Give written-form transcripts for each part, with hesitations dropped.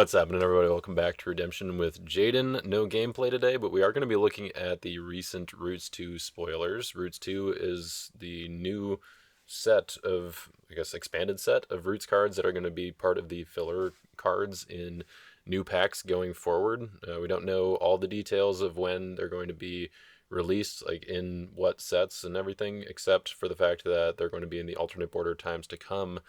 What's happening, everybody? Welcome back to Redemption with Jaden. No gameplay today, but we are going to be looking at the recent Roots 2 spoilers. Roots 2 is the new set of, expanded set of Roots cards that are going to be part of the filler cards in new packs going forward. We don't know all the details of when they're going to be released, like in what sets and everything, except for the fact that they're going to be in the alternate border times to come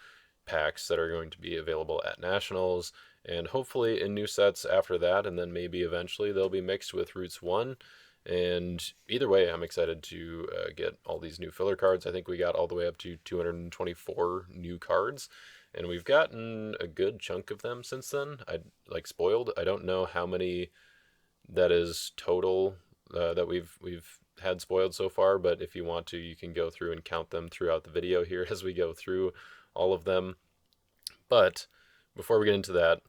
packs that are going to be available at Nationals, and hopefully in new sets after that, and then maybe eventually they'll be mixed with Roots 1. And either way, I'm excited to get all these new filler cards. I think we got all the way up to 224 new cards, and we've gotten a good chunk of them since then. Spoiled. I don't know how many that is total that we've had spoiled so far, but if you want to, you can go through and count them throughout the video here as we go through all of them. But before we get into that,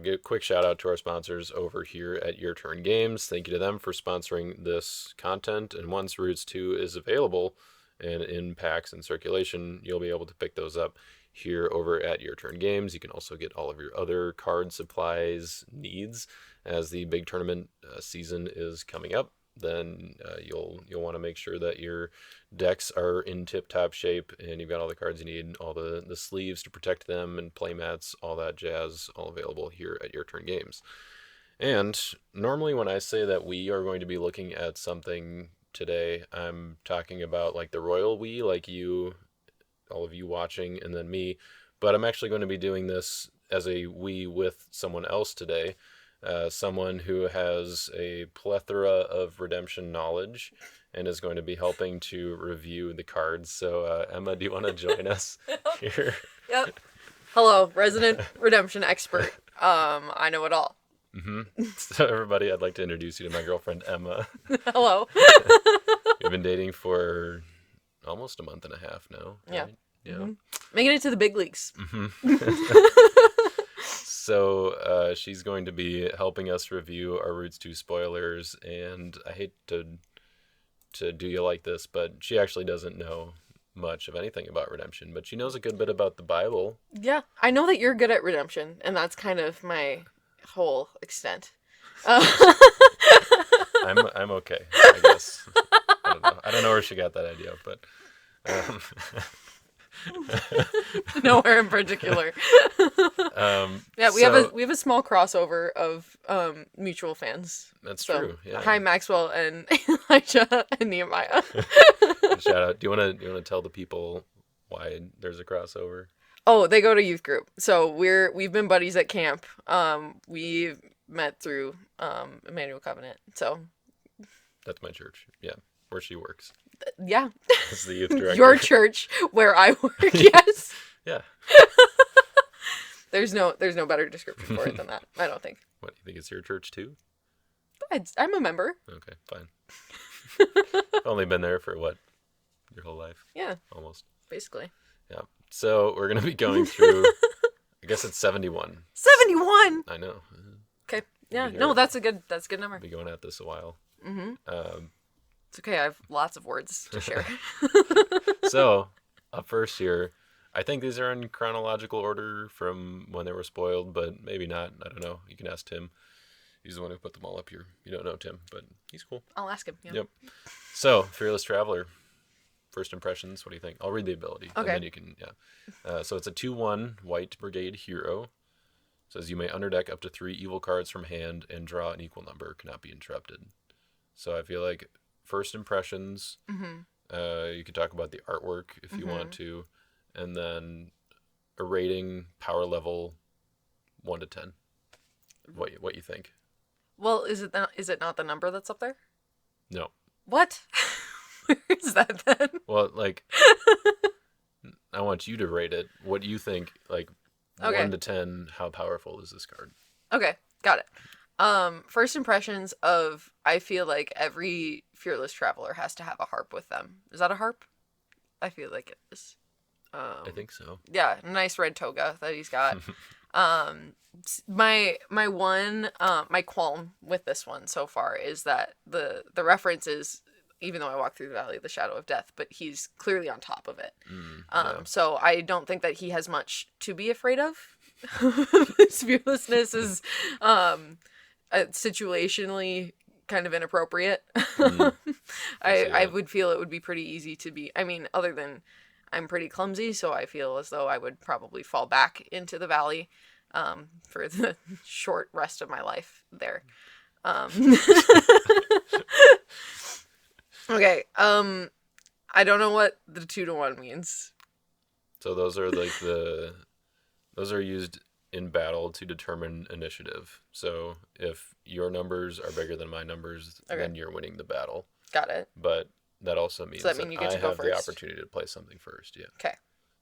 get a quick shout out to our sponsors over here at Your Turn Games. Thank you to them for sponsoring this content. And once Roots 2 is available and in packs and circulation, you'll be able to pick those up here over at Your Turn Games. You can also get all of your other card supplies needs as the big tournament season is coming up. Then you'll want to make sure that your decks are in tip-top shape and you've got all the cards you need, all the sleeves to protect them, and playmats, all that jazz, all available here at Your Turn Games. And normally when I say that we are going to be looking at something today, I'm talking about like the royal we, like you, all of you watching, and then me. But I'm actually going to be doing this as a we with someone else today. Someone who has a plethora of Redemption knowledge and is going to be helping to review the cards. So, Emma, do you want to join us here? Yep. Hello, resident Redemption expert. I know it all. Mm-hmm. So, everybody, I'd like to introduce you to my girlfriend, Emma. Hello. We've been dating for almost a month and a half now. Yeah. Right? Yeah. Mm-hmm. Making it to the big leagues. Mm-hmm. So she's going to be helping us review our Roots 2 spoilers, and I hate to do you like this, but she actually doesn't know much of anything about Redemption, but she knows a good bit about the Bible. Yeah, I know that you're good at Redemption, and that's kind of my whole extent. I'm okay, I guess. I don't know where she got that idea, but nowhere in particular. We have a small crossover of mutual fans. That's true. Yeah. Hi, Maxwell and Elijah and Nehemiah. Shout out. Do you want to tell the people why there's a crossover? Oh, they go to youth group. So we've been buddies at camp. We met through Emmanuel Covenant. So that's my church. Yeah, where she works. Yeah. As the youth director. Your church, where I work, yes. Yeah. There's no better description for it than that, I don't think. What, you think it's your church too? I'm a member. Okay, fine. Only been there for what? Your whole life? Yeah. Almost. Basically. Yeah. So we're going to be going through, I guess it's 71. 71? I know. Okay. Yeah. No, that's a good number. We'll be going at this a while. Mm-hmm. It's okay. I have lots of words to share. So, up first here, I think these are in chronological order from when they were spoiled, but maybe not. I don't know. You can ask Tim. He's the one who put them all up here. You don't know Tim, but he's cool. I'll ask him. Yeah. Yep. So, Fearless Traveler. First impressions, what do you think? I'll read the ability. Okay. And then you can, yeah. So it's a 2/1 White Brigade hero. It says you may underdeck up to 3 evil cards from hand and draw an equal number. Cannot be interrupted. So I feel like first impressions, you could talk about the artwork if you want to, and then a rating, power level, 1 to 10. What you think? Well, is it not the number that's up there? No. What? Where is that then? Well, like, I want you to rate it. What do you think? Like, okay. 1 to 10, how powerful is this card? Okay, got it. First impressions of, I feel like every Fearless Traveler has to have a harp with them. Is that a harp? I feel like it is. I think so. Yeah, nice red toga that he's got. My qualm with this one so far is that the reference is, even though I walk through the valley of the shadow of death, but he's clearly on top of it. Yeah. So I don't think that he has much to be afraid of. His fearlessness is situationally kind of inappropriate. Mm, I see I that. would feel it would be pretty easy to be. I mean, other than I'm pretty clumsy, so I feel as though I would probably fall back into the valley for the short rest of my life there. Um, okay. I don't know what the 2-to-1 means. So those are like those are used in battle to determine initiative. So if your numbers are bigger than my numbers, Okay, then you're winning the battle. got it. But that also So that means that means you get I to go have the first. opportunity to play something first. Yeah. Okay.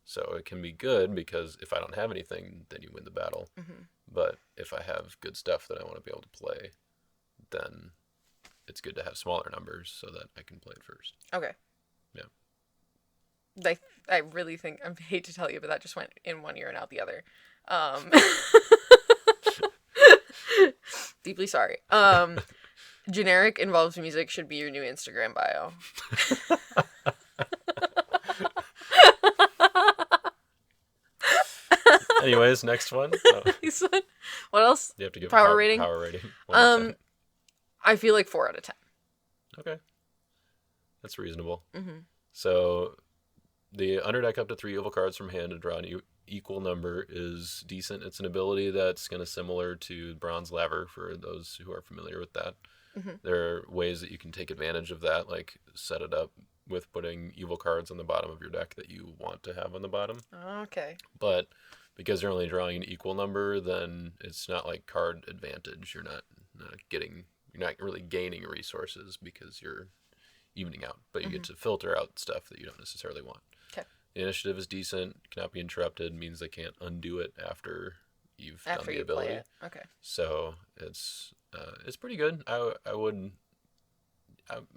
So it can be good because if I don't have anything, then you win the battle. Hmm. But if I have good stuff that I want to be able to play, then it's good to have smaller numbers so that I can play it first. Okay. Yeah. I really think I hate to tell you, but that just went in one ear and out the other. Um, deeply sorry. Generic involves music should be your new Instagram bio. Anyways, next one. Oh, What else? you have to give a Power rating. power rating. 1 to 10. I feel like 4 out of 10. Okay, that's reasonable. Mm-hmm. So the underdeck up to 3 evil cards from hand to draw an equal number is decent. It's an ability that's kind of similar to Bronze Laver for those who are familiar with that. Mm-hmm. There are ways that you can take advantage of that, like set it up with putting evil cards on the bottom of your deck that you want to have on the bottom. Okay. But because you're only drawing an equal number, then it's not like card advantage. You're not really gaining resources because you're evening out, but you get to filter out stuff that you don't necessarily want. Okay. The initiative is decent, cannot be interrupted, means they can't undo it after you've done After the you play ability. it. Okay. So it's pretty good. I would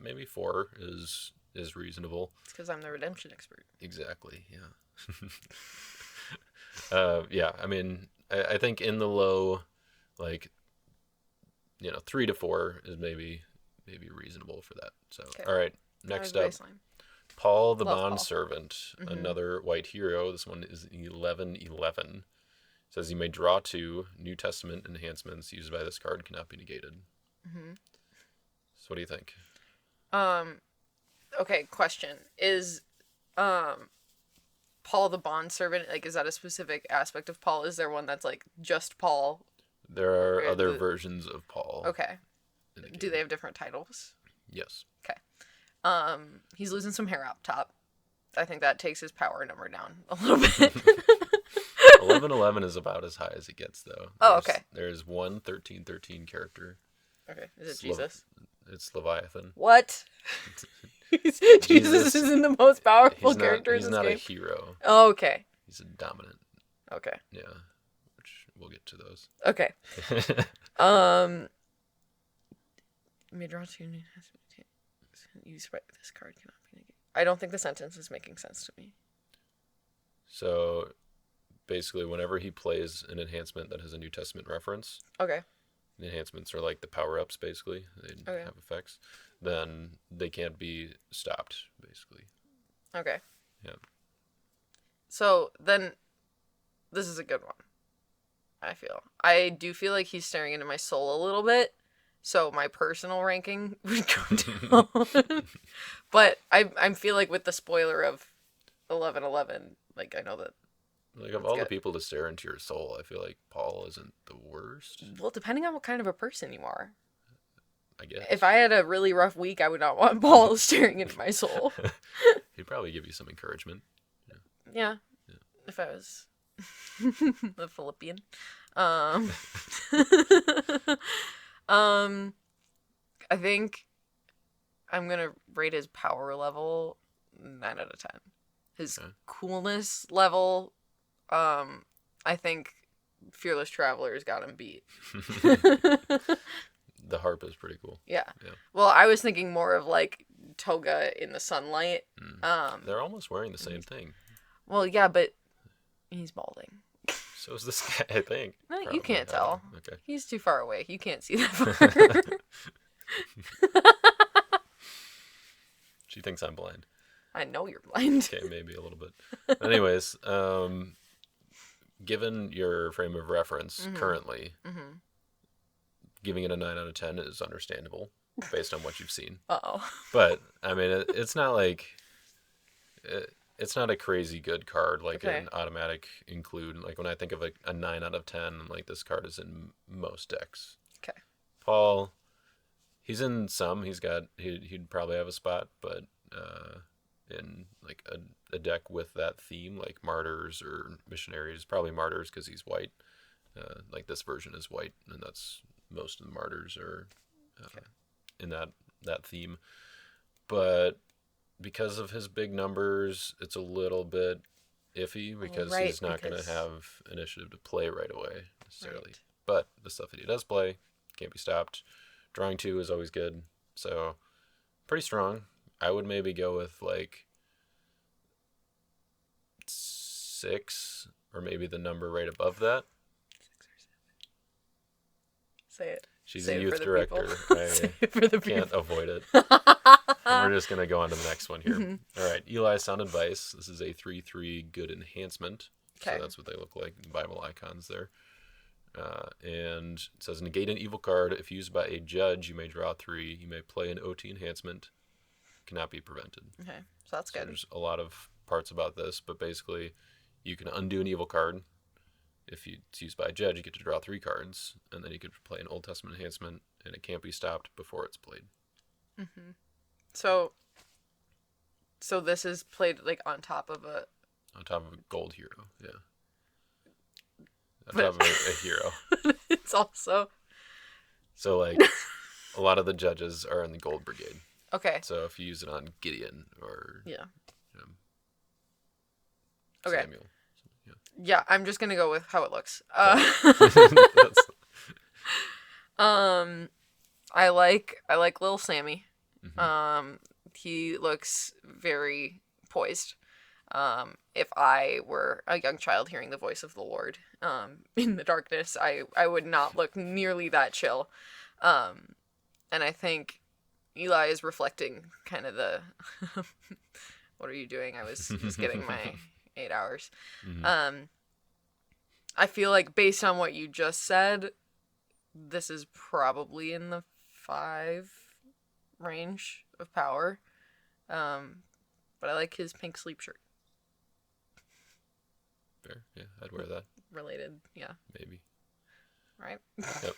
maybe 4 is reasonable. It's because I'm the redemption expert. Exactly. Yeah. Yeah. I mean, I think in the low, like 3 to 4 is maybe reasonable for that. So Okay. all right, That was next up, baseline. Paul the Love Bond Paul. Servant, Mhm. another white hero. This one is 11/11. Says you may draw 2 New Testament enhancements used by this card cannot be negated. Mhm. So what do you think? Okay, question. Is Paul the bond servant, like, is that a specific aspect of Paul? Is there one that's like just Paul? There are Or other versions of Paul. Okay. In the game. Do they have different titles? Yes. Okay. He's losing some hair up top. I think that takes his power number down a little bit. 11/11 is about as high as it gets, though. Oh, okay. There's one 13/13 character. Okay. Is it It's Jesus? It's Leviathan. What? Jesus isn't the most powerful character in He's this not game. a hero. Oh, okay. He's a dominant. Okay. Yeah, which we'll get to those. Okay. May draw 2 new use by this card cannot be negated. I don't think the sentence is making sense to me. So basically, whenever he plays an enhancement that has a New Testament reference, Okay. the enhancements are like the power-ups, basically. They Okay. have effects. Then they can't be stopped, basically. Okay. Yeah. So then, this is a good one. I feel. I do feel like he's staring into my soul a little bit. So my personal ranking would go down. But I feel like with the spoiler of 11/11, like, I know that. Like, of That's all the good. people to stare into your soul, I feel like Paul isn't the worst, Well, depending on what kind of a person you are. I guess. If I had a really rough week, I would not want Paul staring into my soul. He'd probably give you some encouragement. Yeah. Yeah. If I was a Philippian. Um, I think I'm gonna rate his power level 9 out of 10. His Okay. coolness level, I think Fearless Traveler's got him beat. The harp is pretty cool. Yeah. Yeah. Well, I was thinking more of like Toga in the sunlight. They're almost wearing the same thing. Well, yeah, but he's balding. So is this guy, I think. No, you Probably. can't I don't tell. know. Okay. He's too far away. You can't see that far. She thinks I'm blind. I know you're blind. Okay, maybe a little bit. Anyways, given your frame of reference Mm-hmm. currently, Mm-hmm. giving it a 9 out of 10 is understandable based on what you've seen. Uh-oh. But I mean, it's not like it's not a crazy good card like Okay. an automatic include. Like when I think of a 9 out of 10, like this card is in most decks. Okay. Paul, he's in some. He'd probably have a spot, but in like a deck with that theme, like Martyrs or Missionaries, probably Martyrs because he's white. Like this version is white, and that's most of the Martyrs are Okay. in that theme. But because of his big numbers, it's a little bit iffy because Right, he's not going to because have initiative to play right away necessarily. right. But the stuff that he does play can't be stopped. Drawing two is always good, so pretty strong. I would maybe go with like 6 or maybe the number right above that. Say it. She's a Say it for youth the people. director. Say I it for the can't people. avoid it. And we're just going to go on to the next one here. Mhm. All right, Eli's Sound Advice. This is a 3/3 good enhancement. So Okay. that's what they look like, Bible icons there. And it says negate an evil card. If used by a judge, you may draw 3. You may play an OT enhancement. Cannot be prevented. Okay. So that's So good. there's a lot of parts about this, but basically, you can undo an evil card. If it's used by a judge, you get to draw 3 cards, and then you could play an Old Testament enhancement, and it can't be stopped before it's played. Mm-hmm. So this is played like on top of a. On top of a gold hero, yeah. On But top of a hero. it's also So, like, a lot of the judges are in the gold brigade. okay. So if you use it on Gideon or Yeah. um, Okay. Samuel. Yeah, I'm just gonna go with how it looks. That's, I like little Sammy. mhm. He looks very poised. If I were a young child hearing the voice of the Lord, in the darkness, I would not look nearly that chill. And I think Eli is reflecting kind of the, what are you doing? I was just getting my 8 hours. Mhm. I feel like based on what you just said, this is probably in the 5 range of power. But I like his pink sleep shirt. Fair. Yeah, I'd wear that. Related, yeah. Maybe. Right? Yep.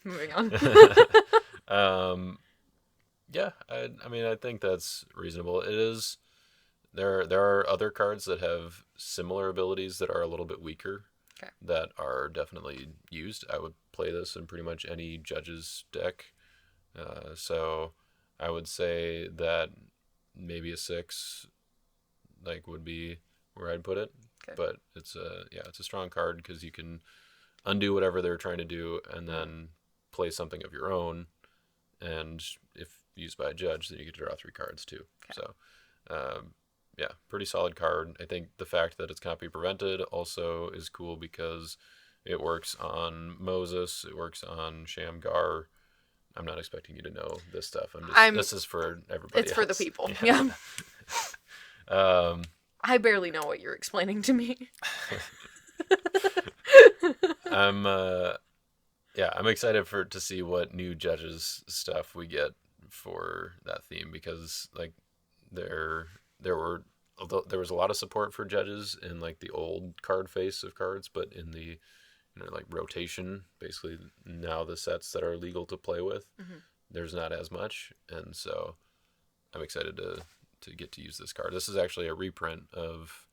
Moving on. Yeah, I mean, I think that's reasonable. It is. There are other cards that have similar abilities that are a little bit weaker. Okay. That are definitely used. I would play this in pretty much any judge's deck. So I would say that maybe a 6 like would be where I'd put it. Okay. But it's a strong card because you can undo whatever they're trying to do and then play something of your own. And if used by a judge, then you get to draw 3 cards too. Okay. So, yeah, pretty solid card. I think the fact that it's can't be prevented also is cool because it works on Moses, it works on Shamgar. I'm not expecting you to know this stuff. This is for everybody. It's for the else. people. Yeah. Um, I barely know what you're explaining to me. I'm I'm excited to see what new judges stuff we get for that theme because like there was a lot of support for judges in like the old card face of cards, but in the like rotation, basically now the sets that are legal to play with, there's not as much, and so I'm excited to get to use this card. This is actually a reprint of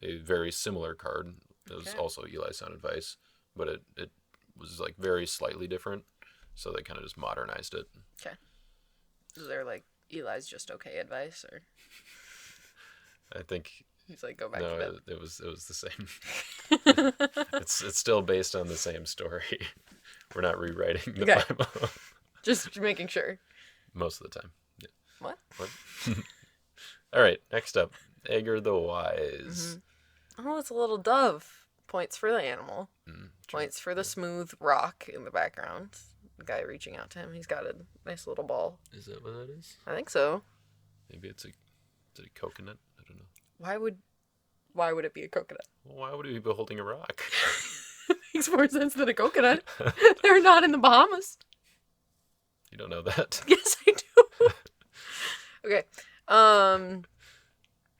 a very similar card. It was also Eli's Sound Advice, but it was like very slightly different, so they kind of just modernized it. Okay. Is there like Eli's just okay advice, or I think he's like go back to bed? it was the same. It's still based on the same story. We're not rewriting the Okay. Bible Just making sure. most of the time. Yeah. What? All right, next up, Agur the Wise. Oh, it's a little dove. Points for the animal. True. Points for the smooth rock in the background. The guy reaching out to him. He's got a nice little ball. Is that what that is? I think so. Maybe it's a coconut. I don't know. Why would Why would it be a coconut? Why would he be holding a rock? Makes more sense than a coconut. They're not in the Bahamas. You don't know that. Yes, I do. Okay.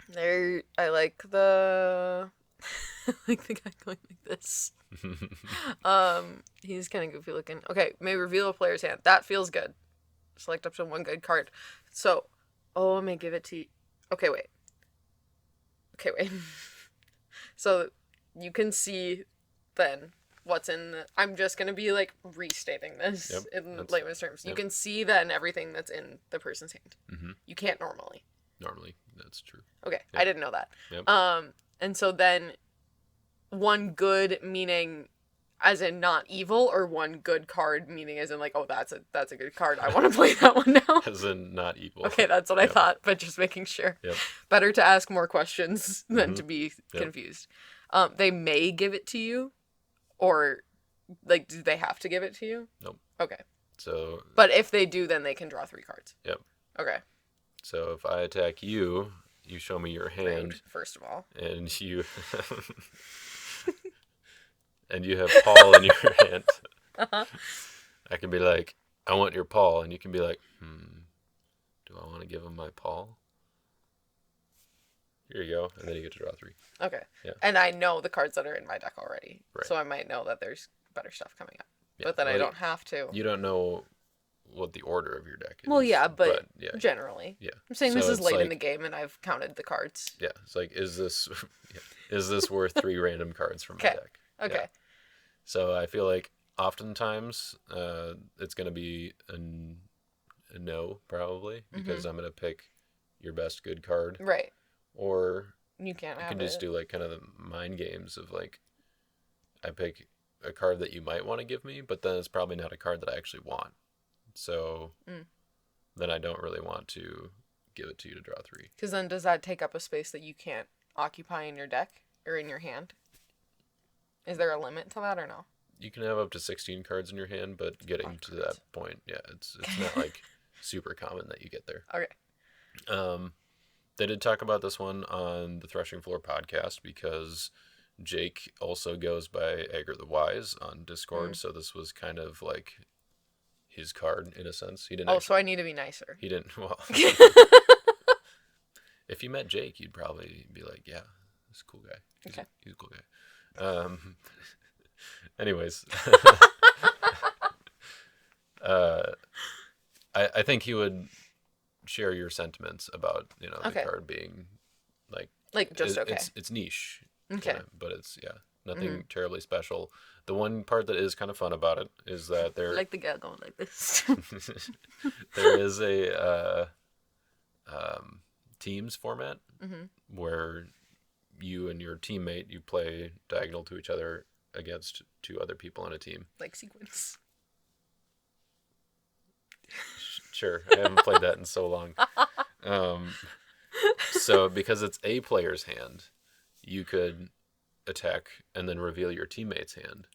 There. I like the. I like the guy going like this. He's kind of goofy looking. Okay, may reveal a player's hand. That feels good. Select up to one good card. So, I may give it to you. Okay, wait. So, you can see then what's in the... I'm just going to be, like, restating this in layman's terms. You can see then everything that's in the person's hand. Mm-hmm. You can't normally. Normally, that's true. Okay, Yep. I didn't know that. Yep. And so then one good meaning as in not evil, or one good card meaning as in like, oh, that's a good card. I want to play that one now. As in not evil. Okay, that's what I thought, but just making sure. Yep. Better to ask more questions than to be confused. They may give it to you, or like, do they have to give it to you? Nope. Okay. So. But if they do, then they can draw 3 cards. Yep. Okay. So if I attack you, you show me your hand. Rude, first of all. And you. And you have Paul in your hand. Uh-huh. I can be like, I want your Paul, and you can be like, do I want to give him my Paul? Here you go, and then you get to draw 3. Okay. Yeah. And I know the cards that are in my deck already, Right. so I might know that there's better stuff coming up. Yeah. But then I don't have to. You don't know what the order of your deck is. Well, yeah, but yeah. generally. Yeah. I'm saying So this is it's late in like- the game, and I've counted the cards. Yeah, it's like, is this worth 3 random cards from my Okay. deck? Okay. Yeah. So I feel like oftentimes it's going to be a no, probably, because I'm going to pick your best good card. Right. Or You can't you have can just do like kind of the mind games of like, I pick a card that you might want to give me, but then it's probably not a card that I actually want. So then I don't really want to give it to you to draw 3. Because then does that take up a space that you can't occupy in your deck or in your hand? Is there a limit to that or no? You can have up to 16 cards in your hand, but getting to that point, yeah, it's not like super common that you get there. Okay. They did talk about this one on the Threshing Floor podcast because Jake also goes by Agar the Wise on Discord, so this was kind of like his card in a sense. He didn't. So I need to be nicer. He didn't. Well, if you met Jake, you'd probably be like, "Yeah, he's a cool guy. He's a cool guy." Anyways, I think he would share your sentiments about the card being like just okay. It's niche. Okay. But it's nothing terribly special. The one part that is kind of fun about it is that there like the guy going like this. there is a teams format where you and your teammate, you play diagonal to each other against 2 other people on a team. Like sequence. Sure, I haven't played that in so long. So because it's a player's hand, you could attack and then reveal your teammate's hand.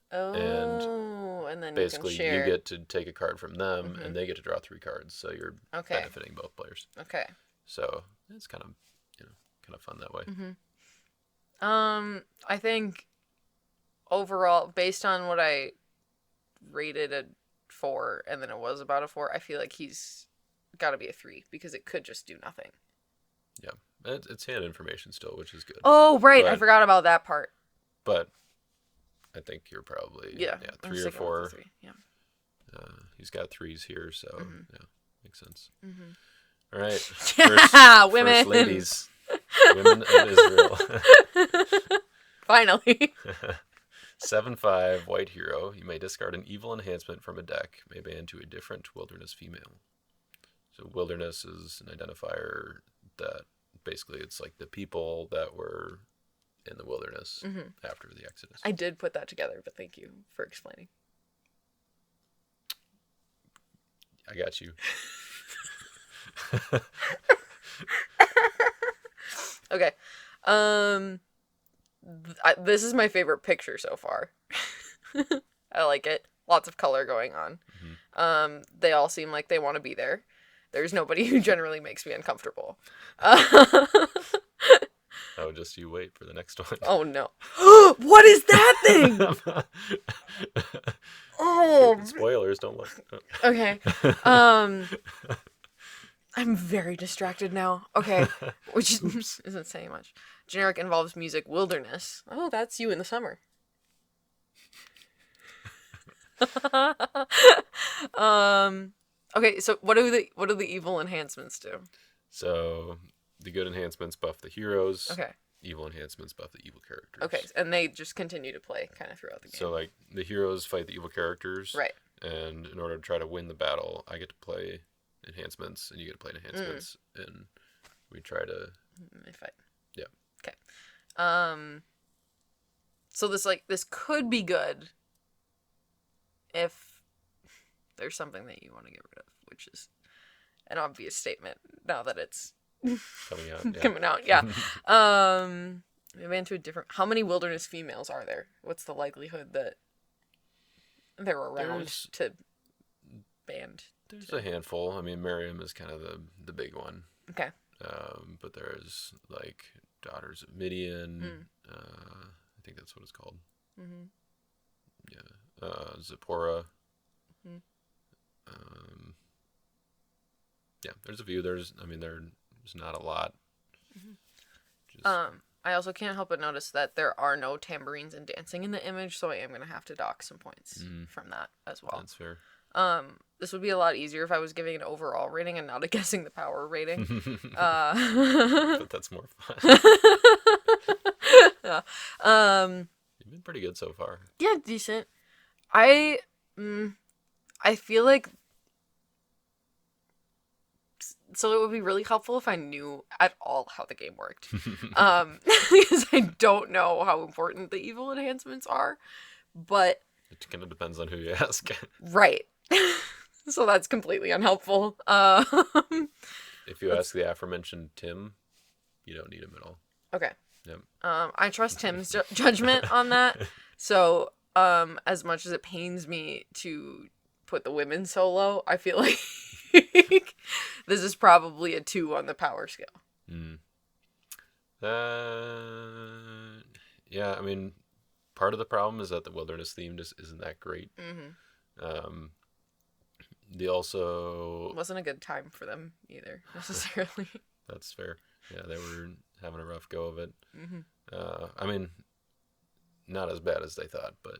And then basically you can share. You get to take a card from them and they get to draw 3 cards, so you're benefiting both players. Okay. So it's kind of fun that way. I think overall, based on what I rated a 4, and then it was about a 4, I feel like he's got to be a 3 because it could just do nothing. Yeah, it's hand information still, which is good. Oh, right, I forgot about that part. But I think you're probably 3 or 4. 3. Yeah. He's got 3s here, so yeah, makes sense. Mm-hmm. All right, women, first ladies, women of Israel. Finally. 7/5 white hero. You may discard an evil enhancement from a deck. May ban to a different wilderness female. So wilderness is an identifier that basically it's like the people that were in the wilderness after the Exodus. I did put that together, but thank you for explaining. I got you. Okay. This is my favorite picture so far. I like it. Lots of color going on. They all seem like they want to be there. There's nobody who generally makes me uncomfortable. Oh, just you wait for the next one. Oh no. What is that thing? Oh. Spoilers, don't look. Okay. I'm very distracted now. Okay. Which isn't saying much. Generic involves music. Wilderness. Oh, that's you in the summer. Okay, so what do the evil enhancements do? So the good enhancements buff the heroes. Okay. Evil enhancements buff the evil characters. Okay, and they just continue to play kind of throughout the game. So like the heroes fight the evil characters. Right. And in order to try to win the battle, I get to play enhancements, and you get to play enhancements, and we try to fight. Yeah. Okay. So this could be good if there's something that you want to get rid of, which is an obvious statement now that it's coming out. Yeah. coming out. Yeah. We went to a different. How many wilderness females are there? What's the likelihood that they're around to band? There's a handful. I mean, Miriam is kind of the big one. Okay. But there's like Daughters of Midian. I think that's what it's called. Mm-hmm. Yeah. Zipporah. Mm-hmm. Yeah, there's a few. There's not a lot. Mm-hmm. I also can't help but notice that there are no tambourines and dancing in the image, so I am going to have to dock some points from that as well. That's fair. This would be a lot easier if I was giving an overall rating and not a guessing the power rating. But that's more fun. Yeah. You've been pretty good so far. Yeah, decent. I feel like so it would be really helpful if I knew at all how the game worked. Because I don't know how important the evil enhancements are. But it kind of depends on who you ask. Right. So that's completely unhelpful. If you ask the aforementioned Tim, you don't need him at all. Okay. Yep. I trust Tim's judgment on that. So, as much as it pains me to put the women so low, I feel like this is probably a 2 on the power scale. Yeah, I mean, part of the problem is that the wilderness theme just isn't that great. They also wasn't a good time for them either necessarily. That's fair. Yeah, they were having a rough go of it. I mean, not as bad as they thought, but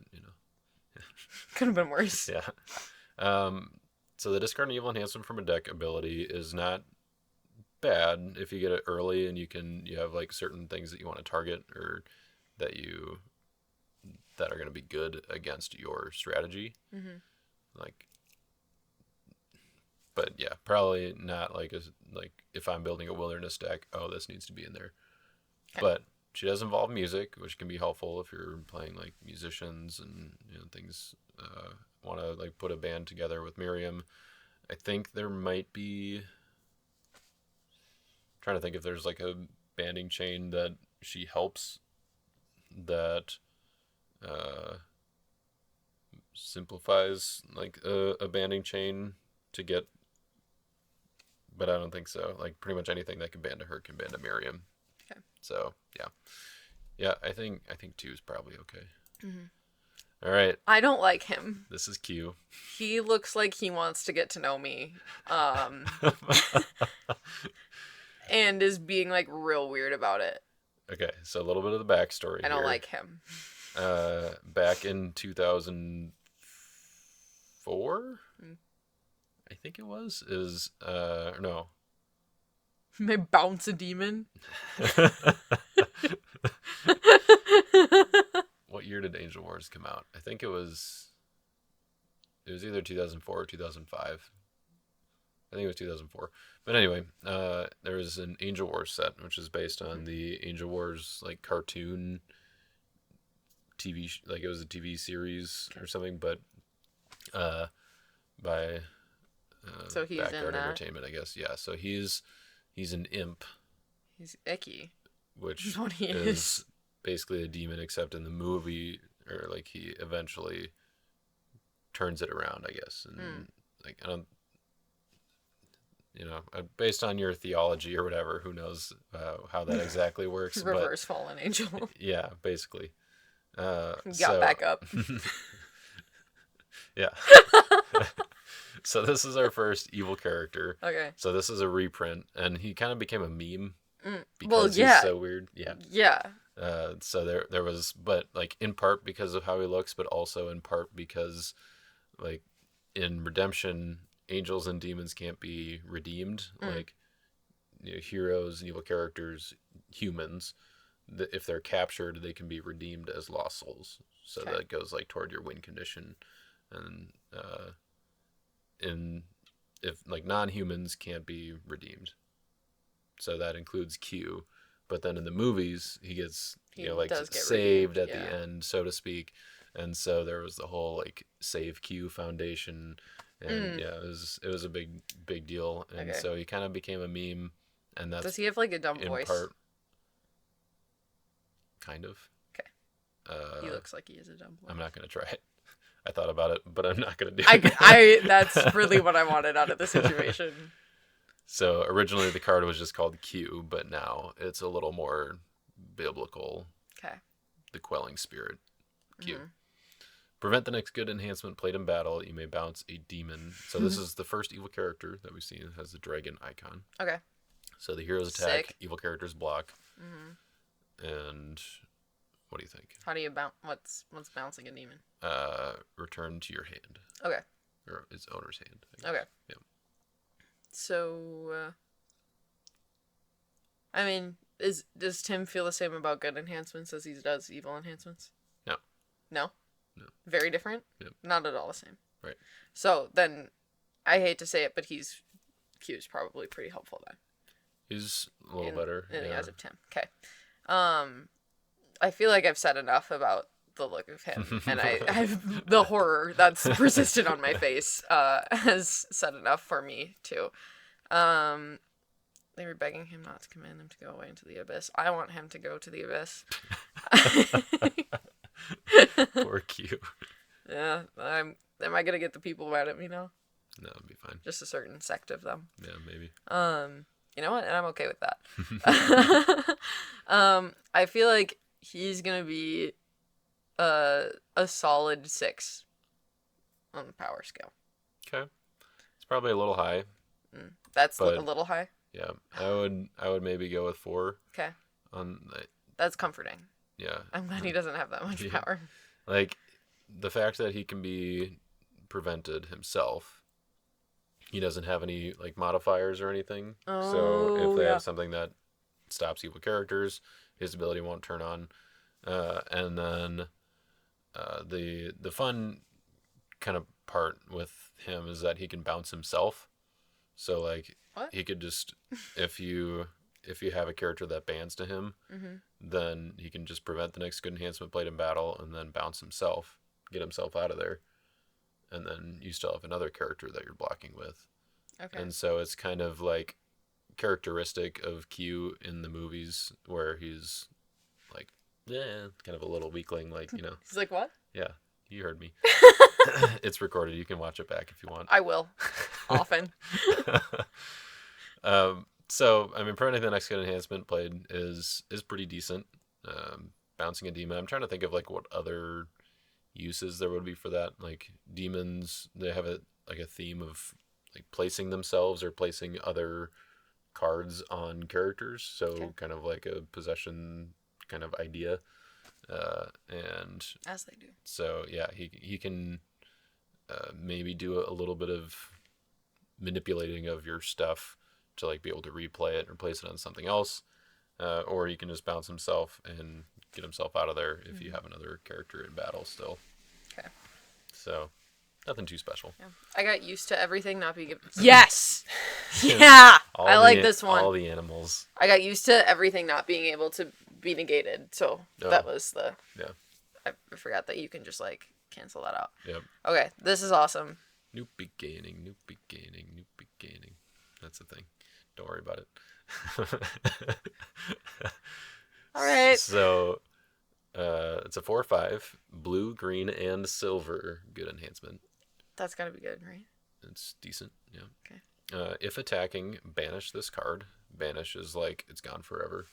could have been worse. Yeah. So the discard an evil enhancement from a deck ability is not bad if you get it early and you have like certain things that you want to target or that are going to be good against your strategy. Like, but yeah, probably not like if I'm building a wilderness deck, oh, this needs to be in there. Okay. But she does involve music, which can be helpful if you're playing like musicians and things. Want to like put a band together with Miriam. I think there might be. Trying to think if there's like a banding chain that she helps that simplifies like a banding chain to get. But I don't think so. Like pretty much anything that can band to her can band to Miriam. Okay. So yeah. I think 2 is probably okay. All right. I don't like him. This is Q. He looks like he wants to get to know me. And is being like real weird about it. Okay, so a little bit of the backstory. I don't like him. Back in 2004, I think it was, no. May bounce a demon. What year did Angel Wars come out? I think it was either 2004 or 2005. I think it was 2004. But anyway, there was an Angel Wars set, which is based on the Angel Wars like cartoon TV, like it was a TV series or something, but by so he's Backyard in that? Entertainment, I guess. Yeah, so he's an imp. He's icky. Which is what he is basically a demon, except in the movie, or like he eventually turns it around, I guess, and like I don't. based on your theology or whatever, who knows how that exactly works, but Reverse fallen angel. yeah, basically. Got So back up. yeah. So this is our first evil character. Okay. So this is a reprint, and he kind of became a meme Well, because he's yeah. so weird. Yeah. Yeah. So there was, but like in part because of how he looks, but also in part because like in Redemption, angels and demons can't be redeemed. Like heroes and evil characters, humans, if they're captured, they can be redeemed as lost souls. So that goes like toward your win condition, and in if like non-humans can't be redeemed. So that includes Q. But then in the movies, he gets He like does get saved redeemed, at the end, so to speak. And so there was the whole like Save Q Foundation, and yeah, it was a big deal. And Okay. so he kind of became a meme, and that's Does he have like a dumb in voice? part kind of. Okay. He looks like he has a dumb voice. I'm not gonna try it. I thought about it, but I'm not gonna do it. That's really what I wanted out of the situation. So originally the card was just called Q, but now it's a little more biblical. Okay. The quelling spirit. Q. Prevent the next good enhancement played in battle. You may bounce a demon. So this is the first evil character that we've seen. It has the dragon icon. Okay. So the heroes attack, Sick. evil characters block. And what do you think? How do you bounce? What's bouncing a demon? Return to your hand. Okay. Or its owner's hand. Okay. Yeah. So, I mean, does Tim feel the same about good enhancements as he does evil enhancements? No. No? No. Very different? Yep. Not at all the same. Right. So then, I hate to say it, but Q's probably pretty helpful then. He's a little better. In the yeah. eyes of Tim. Okay. I feel like I've said enough about the look of him, and I've the horror that's persisted on my face has said enough for me too. They were begging him not to command them to go away into the abyss. I want him to go to the abyss. Poor Q. Yeah, am I gonna get the people mad at me now? No, it'll be fine. Just a certain sect of them. Yeah, maybe. You know what? And I'm okay with that. I feel like he's gonna be a solid 6 on the power scale. Okay. It's probably a little high. That's a little high. Yeah, I would maybe go with 4. Okay. On That's comforting. yeah. I'm glad he doesn't have that much power. Like the fact that he can be prevented himself. He doesn't have any like modifiers or anything. So if they have something that stops evil characters, his ability won't turn on. And then the fun kind of part with him is that he can bounce himself. So like he could just if you have a character that bans to him, then he can just prevent the next good enhancement played in battle and then bounce himself, get himself out of there. And then you still have another character that you're blocking with. Okay. And so it's kind of like characteristic of Q in the movies where he's like, kind of a little weakling, like, you know. He's like, what? Yeah, you heard me. It's recorded. You can watch it back if you want. I will. Often. So, I mean, preventing the next good enhancement played is pretty decent. Bouncing a demon. I'm trying to think of like what other uses there would be for that. Like demons, they have a theme of like placing themselves or placing other cards on characters. So kind of like a possession kind of idea. And as they do. So yeah, he can maybe do a little bit of manipulating of your stuff to like be able to replay it or place it on something else. Or he can just bounce himself and get himself out of there if you have another character in battle still. Okay. So, nothing too special. Yeah. I got used to everything not being... Yes! Yeah! I like this one. All the animals. I got used to everything not being able to be negated, so that was the... Yeah. I forgot that you can just, like, cancel that out. Yep. Okay, this is awesome. New beginning. That's the thing. Don't worry about it. All right. So, it's a 4/5, blue, green, and silver. Good enhancement. That's gotta be good, right? It's decent, yeah. Okay. If attacking, banish this card. Banish is like it's gone forever.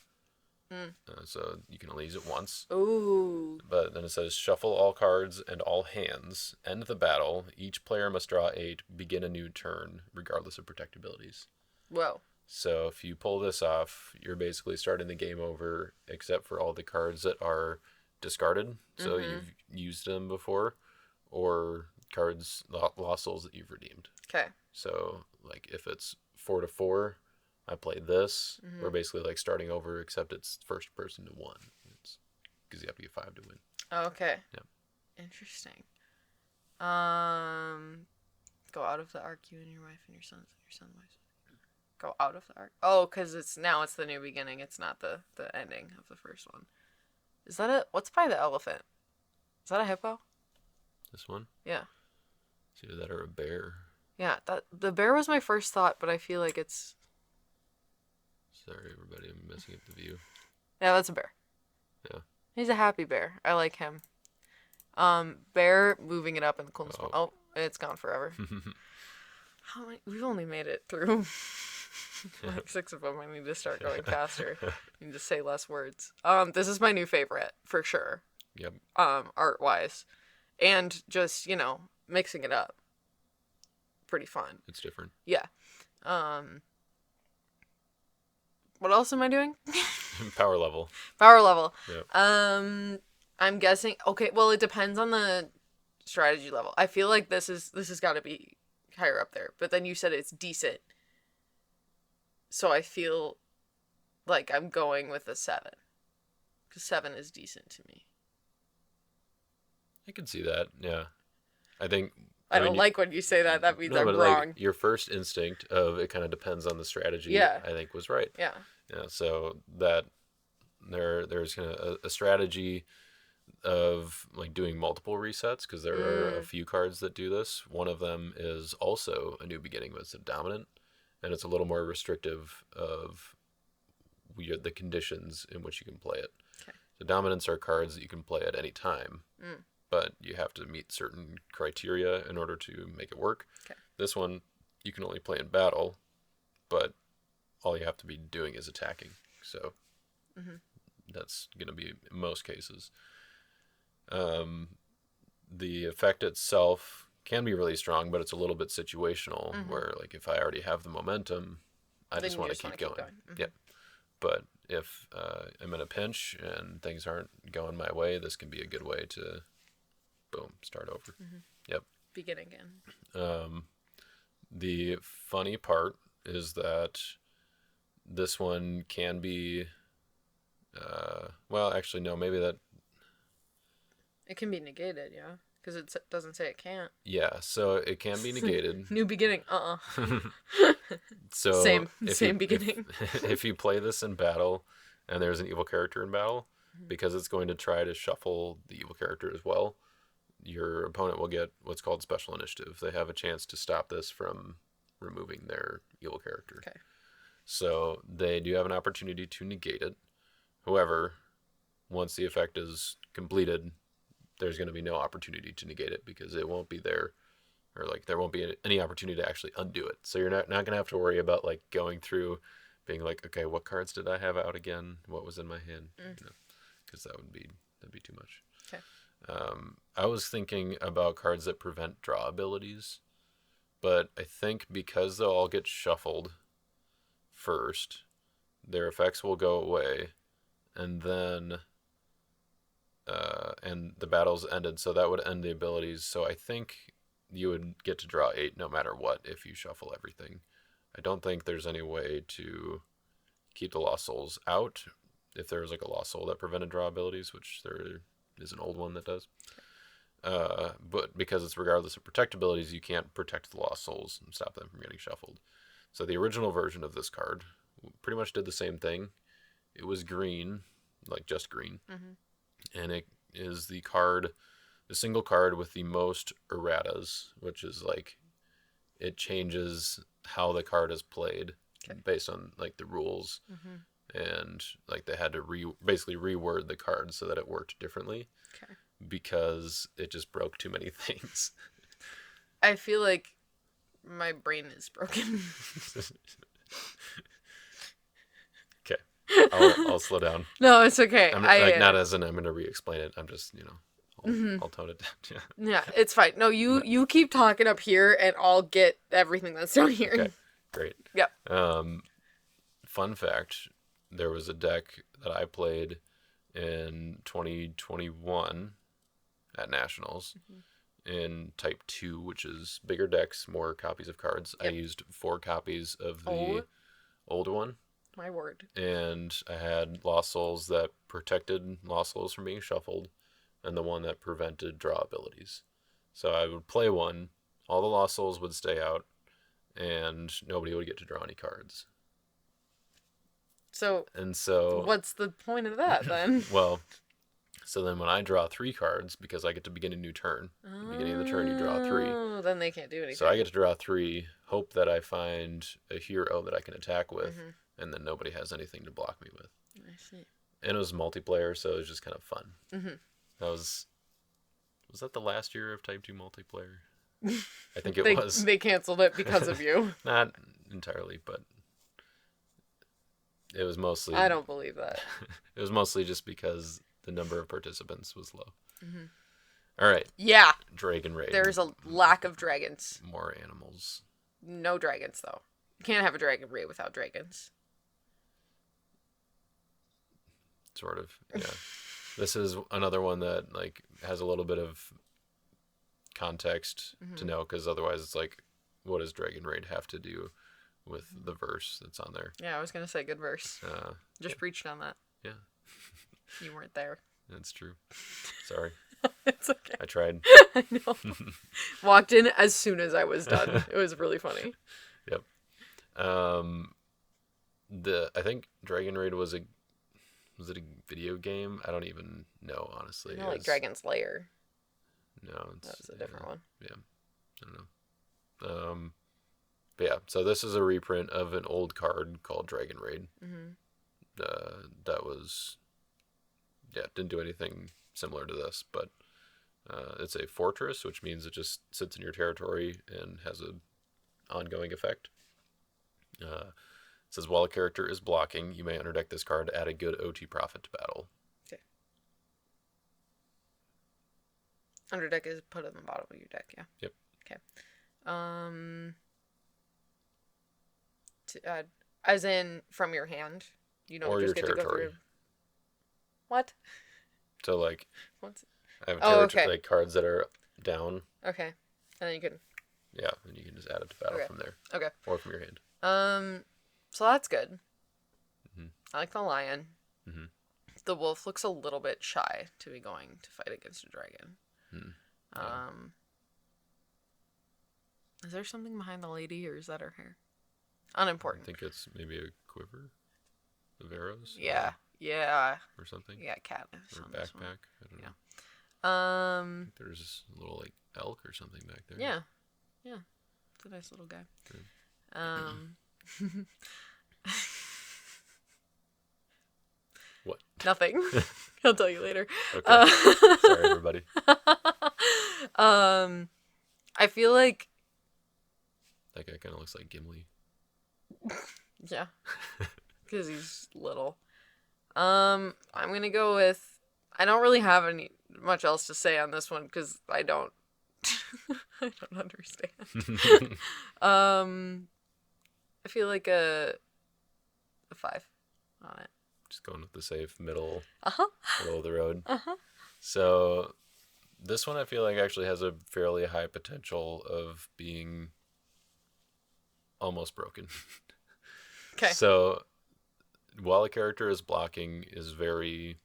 Mm. So you can only use it once. Ooh. But then it says shuffle all cards and all hands. End the battle. Each player must draw 8. Begin a new turn, regardless of protect abilities. Whoa. So if you pull this off, you're basically starting the game over, except for all the cards that are discarded. So you've used them before, or cards lost souls that you've redeemed. Okay. So like if it's 4-4, I play this. We're basically like starting over, except it's first person to 1. It's because you have to get 5 to win. Okay. Yep. Interesting. Go out of the arc, you and your wife and your son and wife. Go out of the arc. Oh, because it's the new beginning. It's not the ending of the first one. Is that it? What's by the elephant? Is that a hippo? This one? Yeah. It's either that or a bear. Yeah, the bear was my first thought, but I feel like it's... Sorry, everybody, I'm messing up the view. Yeah, that's a bear. Yeah. He's a happy bear. I like him. Bear moving it up in the coolness. Oh, it's gone forever. How many? We've only made it through like 6 of them. I need to start going faster. I need to say less words. This is my new favorite for sure. Yep. Art wise, and just mixing it up. Pretty fun. It's different. Yeah. What else am I doing? Power level. Power level. Yep. I'm guessing. Okay, well, it depends on the strategy level. I feel like this has got to be higher up there. But then you said it's decent, so I feel like I'm going with a 7, because 7 is decent to me. I can see that. Yeah. I think. I don't like when you say that. That means I'm wrong. Like, your first instinct of it kind of depends on the strategy. Yeah. I think was right. Yeah. Yeah. So that there's kind of a strategy of like doing multiple resets, because there are a few cards that do this. One of them is also a new beginning, but it's a dominant, and it's a little more restrictive of the conditions in which you can play it. Okay. The dominants are cards that you can play at any time, but you have to meet certain criteria in order to make it work. Okay. This one you can only play in battle, but all you have to be doing is attacking. So that's going to be in most cases. The effect itself can be really strong, but it's a little bit situational, where like if I already have the momentum, I just want to keep going. Yep. But if I'm in a pinch and things aren't going my way, this can be a good way to, boom, start over. Yep. Begin again. The funny part is that this one can be, well, actually, no, maybe that. It can be negated, yeah, because it doesn't say it can't. Yeah, so it can be negated. New beginning. So same beginning. If you play this in battle, and there's an evil character in battle, because it's going to try to shuffle the evil character as well, your opponent will get what's called special initiative. They have a chance to stop this from removing their evil character. Okay. So they do have an opportunity to negate it. However, once the effect is completed, there's going to be no opportunity to negate it, because it won't be there, or like there won't be any opportunity to actually undo it. So you're not going to have to worry about like going through being like, okay, what cards did I have out again? What was in my hand? Because that'd be too much. Okay. I was thinking about cards that prevent draw abilities, but I think because they'll all get shuffled first, their effects will go away, and then and the battle's ended, so that would end the abilities. So I think you would get to draw 8 no matter what if you shuffle everything. I don't think there's any way to keep the Lost Souls out if there was like a Lost Soul that prevented draw abilities, which there is an old one that does. But because it's regardless of protect abilities, you can't protect the Lost Souls and stop them from getting shuffled. So the original version of this card pretty much did the same thing. It was green, like just green. And it is the single card with the most erratas, which is like it changes how the card is played based on like the rules, and like they had to basically reword the card so that it worked differently, because it just broke too many things. I feel like My brain is broken. Okay. I'll slow down. No, it's okay. I'm like not as in I'm gonna re-explain it. I'm just I'll tone it down. Yeah. Yeah, it's fine. No, you keep talking up here, and I'll get everything that's down here. Okay. Great. Yep. Fun fact: there was a deck that I played in 2021 at Nationals in Type 2, which is bigger decks, more copies of cards. Yep. I used 4 copies of the Oh. old one. My word. And I had Lost Souls that protected Lost Souls from being shuffled, and the one that prevented draw abilities. So I would play one, all the Lost Souls would stay out, and nobody would get to draw any cards. So, And so, what's the point of that then? well, so then when I draw 3 cards, because I get to begin a new turn, at the beginning of the turn you draw 3. Oh, then they can't do anything. So I get to draw 3, hope that I find a hero that I can attack with, and then nobody has anything to block me with. I see. And it was multiplayer, so it was just kind of fun. Mm-hmm. That was that the last year of Type 2 multiplayer? I think it was. They canceled it because of you. Not entirely, but it was mostly... I don't believe that. It was mostly just because the number of participants was low. Mm-hmm. All right. Yeah. Dragon Raid. There's a lack of dragons. More animals. No dragons, though. You can't have a dragon raid without dragons. Sort of, yeah. This is another one that like has a little bit of context to know, because otherwise it's like, what does Dragon Raid have to do with the verse that's on there? Yeah, I was gonna say good verse. Just preached on that. Yeah. You weren't there. That's true. Sorry. It's okay. I tried. I know. Walked in as soon as I was done. It was really funny. Yep. I think Dragon Raid was it a video game? I don't even know, honestly. You know, like Dragon's Lair. No, That's a different one. Yeah, I don't know. But yeah, so this is a reprint of an old card called Dragon Raid. That was, didn't do anything similar to this, but it's a fortress, which means it just sits in your territory and has a ongoing effect. It says, while a character is blocking, you may underdeck this card to add a good OT profit to battle. Okay. Underdeck is put in the bottom of your deck, yeah? Yep. Okay. To add, as in from your hand? You don't Or just your get to go territory. through. What? So, like, What's... I have okay. like cards that are down. Okay. And then you can... Yeah, and you can just add it to battle from there. Okay. Or from your hand. So that's good. Mm-hmm. I like the lion. Mm-hmm. The wolf looks a little bit shy to be going to fight against a dragon. Yeah. Is there something behind the lady, or is that her hair? I Unimportant. think it's maybe a quiver of arrows. Yeah. Yeah. Or something. Yeah, cat. Or a backpack. I don't know. I think there's a little like elk or something back there. Yeah. Yeah. It's a nice little guy. Good. What? Nothing. I'll tell you later. Okay. Sorry, everybody. I feel like... That guy kind of looks like Gimli. Yeah. Because he's little. I'm going to go with... I don't really have much else to say on this one, because I don't... I don't understand. I feel like a 5 on it. Just going with the safe middle of the road. Uh-huh. So this one I feel like actually has a fairly high potential of being almost broken. Okay. So while a character is blocking is very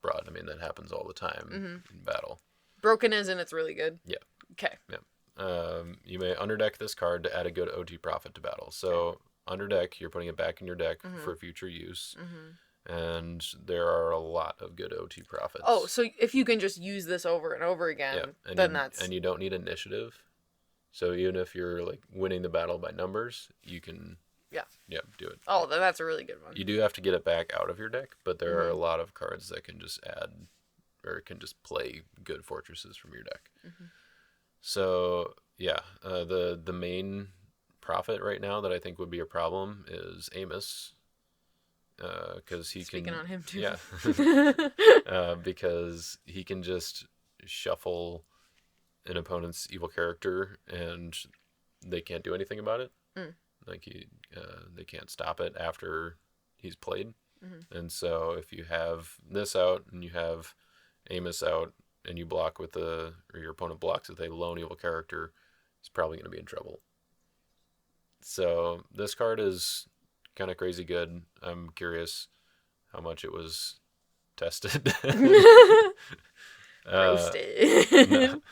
broad. I mean, that happens all the time in battle. Broken as in it's really good? Yeah. Okay. Yeah. You may underdeck this card to add a good OT profit to battle. So underdeck, you're putting it back in your deck for future use. And there are a lot of good OT profits. Oh, so if you can just use this over and over again, then that's... And you don't need initiative. So even if you're like winning the battle by numbers, you can... Yeah, do it. Oh, then that's a really good one. You do have to get it back out of your deck, but there are a lot of cards that can just add, or can just play good fortresses from your deck. So yeah, the main prophet right now that I think would be a problem is Amos, because he Speaking can, on him too. yeah, because he can just shuffle an opponent's evil character and they can't do anything about it. Mm. Like they can't stop it after he's played. Mm-hmm. And so if you have this out and you have Amos out and you block with or your opponent blocks with a lone evil character, he's probably going to be in trouble. So this card is kind of crazy good. I'm curious how much it was tested. uh, no, Roasted.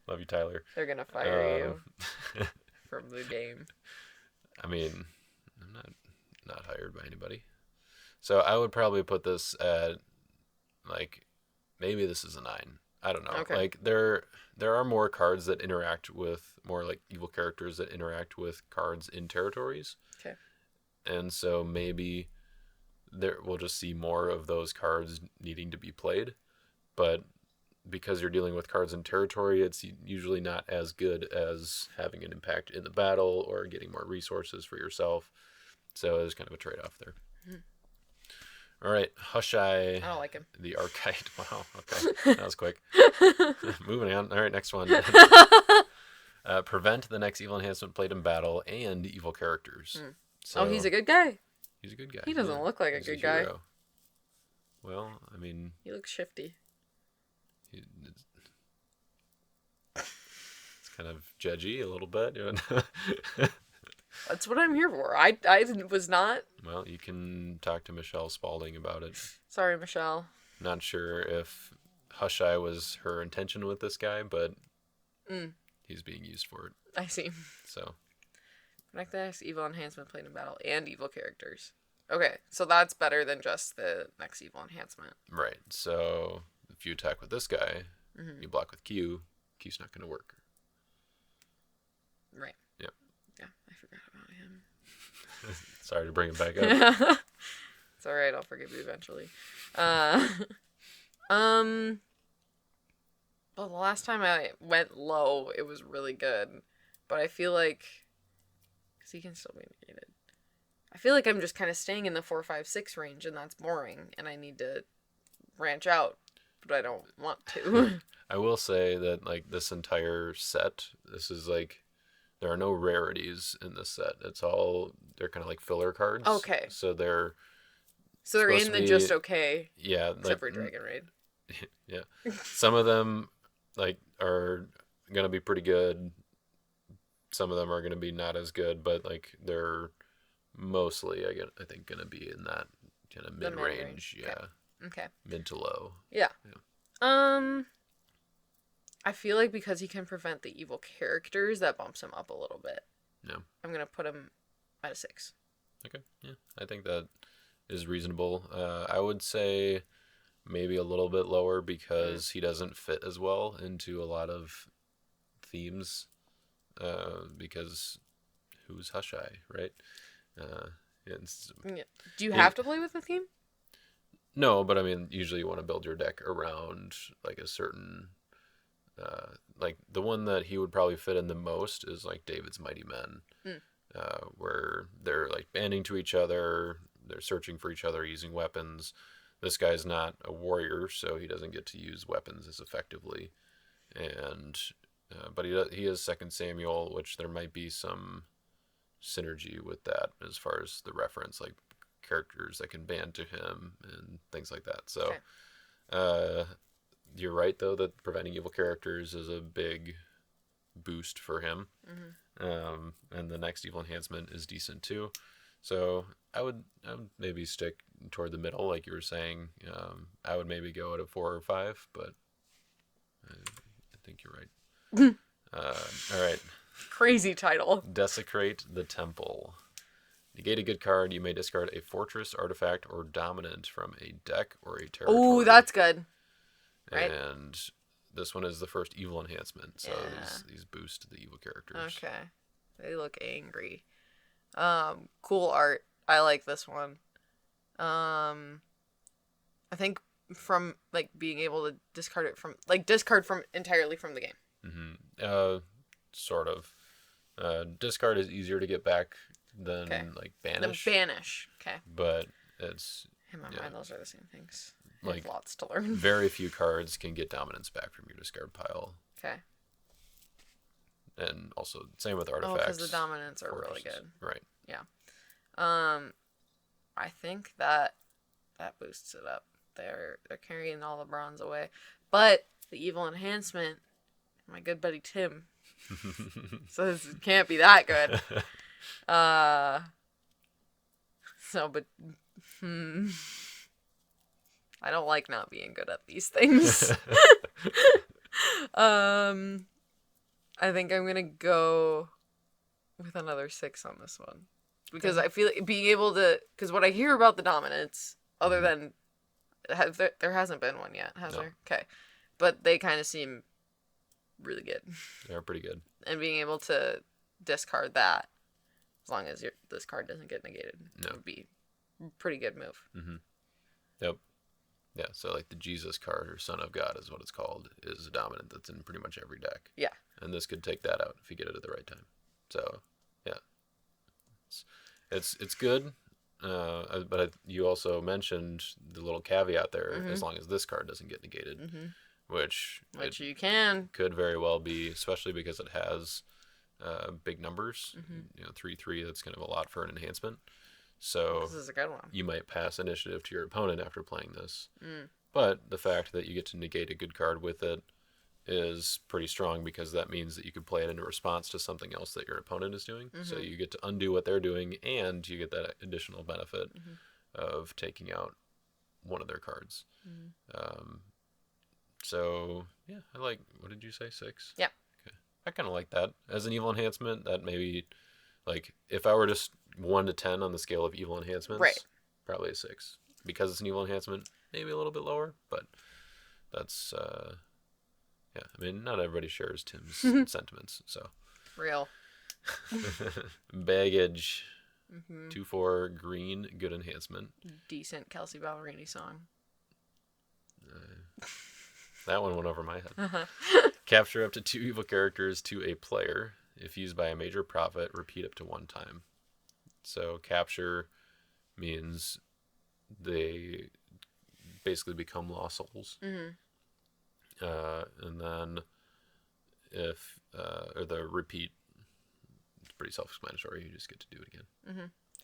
love you, Tyler. They're gonna fire Um, you from the game. I mean, I'm not hired by anybody. So I would probably put this at like maybe this is a 9. I don't know. Okay. Like there are more cards that interact with more like evil characters that interact with cards in territories. Okay. And so maybe there we'll just see more of those cards needing to be played. But because you're dealing with cards in territory, it's usually not as good as having an impact in the battle or getting more resources for yourself. So there's kind of a trade-off there. Mm-hmm. All right, Hushai. I don't like him. The Archite. Wow, okay. That was quick. Moving on. All right, next one. Prevent the next evil enhancement played in battle and evil characters. Mm. So, he's a good guy. He's a good guy. He doesn't look like a He's good guy. hero. Well, I mean... He looks shifty. It's kind of judgy a little bit. You know? That's what I'm here for. I was not. Well, you can talk to Michelle Spalding about it. Sorry, Michelle. Not sure if Hushai was her intention with this guy, but he's being used for it. I see. So, Connect the next evil enhancement played in battle and evil characters. Okay, so that's better than just the next evil enhancement. right. So, if you attack with this guy, you block with Q, Q's not going to work. Right. Yeah. Yeah, I forgot about him. Sorry to bring it back up. It's alright, I'll forgive you eventually. Well, the last time I went low, it was really good. But I feel like... Because he can still be negated. I feel like I'm just kind of staying in the 4, 5, 6 range, and that's boring. And I need to branch out, but I don't want to. I will say that, like, this entire set, this is like... There are no rarities in this set. They're kind of like filler cards. Okay. So they're in the just okay. Yeah. Except like, for Dragon Raid. Yeah. Some of them, like, are going to be pretty good. Some of them are going to be not as good, but, like, they're mostly, I think, going to be in that kind of mid-range. Yeah. Okay. Mid to low. Yeah. I feel like because he can prevent the evil characters, that bumps him up a little bit. Yeah. I'm going to put him at a 6. Okay. Yeah. I think that is reasonable. I would say maybe a little bit lower because he doesn't fit as well into a lot of themes. Because who's Hushai, right? Do you have to play with the theme? No, but I mean, usually you want to build your deck around like a certain... like the one that he would probably fit in the most is like David's Mighty Men, where they're like banding to each other, they're searching for each other using weapons. This guy's not a warrior, so he doesn't get to use weapons as effectively, and but he is Second Samuel, which there might be some synergy with that as far as the reference, like characters that can band to him and things like that. So. Okay. You're right, though, that preventing evil characters is a big boost for him. And the next evil enhancement is decent, too. So I would maybe stick toward the middle, like you were saying. I would maybe go at a 4 or 5, but I think you're right. All right. Crazy title. Desecrate the Temple. Negate a good card. You may discard a fortress, artifact, or dominant from a deck or a territory. Oh, that's good. Right. And this one is the first evil enhancement, so these boost the evil characters. Okay. They look angry. Cool art. I like this one. I think from like being able to discard from entirely from the game. Mm-hmm. sort of. Discard is easier to get back than Okay. like The banish, banish. Okay. but it's In my yeah, mind, those are the same things. I have like lots to learn. very few cards can get dominance back from your discard pile, Okay. and also same with Oh, because the artifacts. dominants are really Fortresses. good. Right. Yeah. I think that boosts it up. They're carrying all the bronze away, but the evil enhancement, my good buddy Tim, says it can't be that good. So, but I don't like not being good at these things. I think I'm gonna go with another 6 on this one because I feel like being able to. Because what I hear about the dominance, other than there hasn't been one yet, has there? Okay, but they kind of seem really good. They're pretty good. And being able to discard that, as long as this card doesn't get negated, would be a pretty good move. Yep. Yeah, so like the Jesus card or Son of God is what it's called, is a dominant that's in pretty much every deck. Yeah. And this could take that out if you get it at the right time. So, yeah. It's good. But you also mentioned the little caveat there, as long as this card doesn't get negated, which you can. Could very well be, especially because it has big numbers. 3/3, that's kind of a lot for an enhancement. So this is a good one. You might pass initiative to your opponent after playing this. But the fact that you get to negate a good card with it is pretty strong, because that means that you could play it in response to something else that your opponent is doing. So you get to undo what they're doing, and you get that additional benefit of taking out one of their cards. So, yeah, I like, what did you say, 6? Yeah. Okay. I kind of like that. As an evil enhancement, that maybe, like, if I were just 1 to 10 on the scale of evil enhancements, right, probably a 6. Because it's an evil enhancement, maybe a little bit lower, but that's, yeah, I mean, not everybody shares Tim's sentiments, so. Real. Baggage. 2/4 green, good enhancement. Decent Kelsey Ballerini song. That one went over my head. Capture up to 2 evil characters to a player. If used by a major prophet, repeat up to 1 time. So capture means they basically become lost souls. And then if or the repeat, it's pretty self-explanatory. You just get to do it again.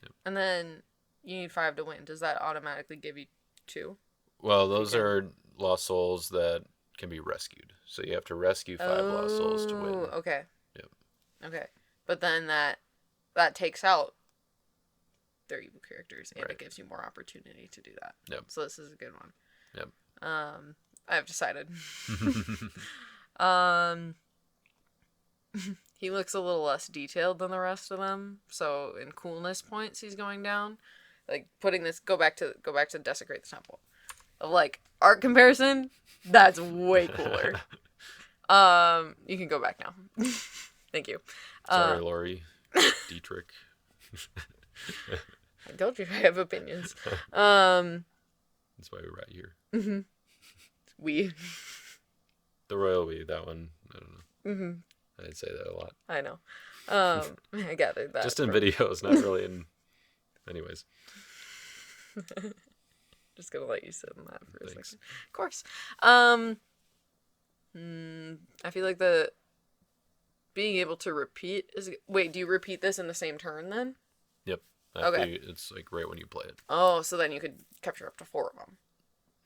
Yep. And then you need 5 to win. Does that automatically give you 2? Well, those are lost souls that can be rescued. So you have to rescue 5 lost souls to win. Okay. Yep. Okay. But then that takes out their evil characters, and it gives you more opportunity to do that. Yep. So this is a good one. Yep. I've decided. He looks a little less detailed than the rest of them, so in coolness points he's going down. Like putting this go back to Desecrate the Temple. Of like art comparison, that's way cooler. You can go back now. Thank you. Sorry, Lori. Dietrich. I told you I have opinions. That's why we were right here. We. The royal we, that one, I don't know. I'd say that a lot. I know. I gathered that. Just in videos, not really in... Anyways. Just gonna let you sit in that for a second. Of course. I feel like the being able to repeat is... Wait, do you repeat this in the same turn then? Yep. Okay. It's like right when you play it. Oh, so then you could capture up to 4 of them.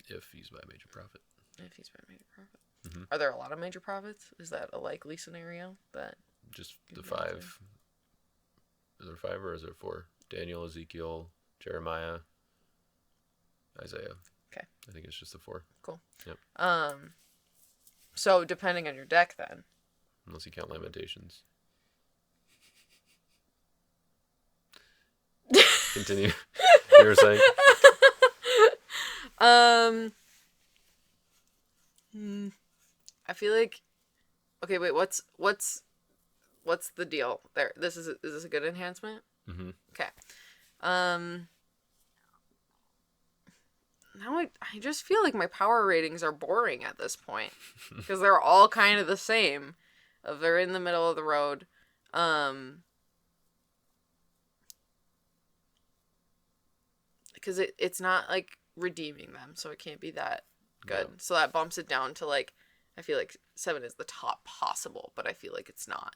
If used by a major prophet. If he's by a major prophet. Are there a lot of major prophets? Is that a likely scenario? That just the 5. Is there 5 or is there 4? Daniel, Ezekiel, Jeremiah, Isaiah. Okay. I think it's just the 4. Cool. Yep. So depending on your deck then. Unless you count Lamentations. Continue. You were saying? I feel like, okay, wait, what's the deal there? Is this a good enhancement? Okay. Now I just feel like my power ratings are boring at this point because they're all kind of the same. They're in the middle of the road. Because it's not like redeeming them, so it can't be that good. Yeah. So that bumps it down to like, I feel like 7 is the top possible, but I feel like it's not.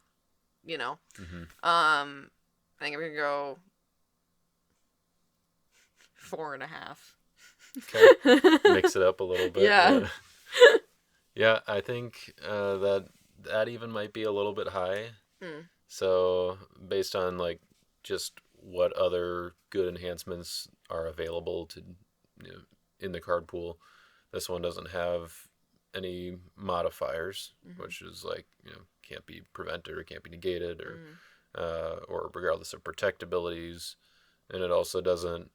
You know. Mm-hmm. I think I'm gonna go 4.5. Okay. Mix it up a little bit. Yeah. Yeah, I think that even might be a little bit high. Mm. So based on like just what other good enhancements are available to in the card pool, this one doesn't have any modifiers, Mm-hmm. which is like can't be prevented or can't be negated Mm-hmm. or regardless of protect abilities, and it also doesn't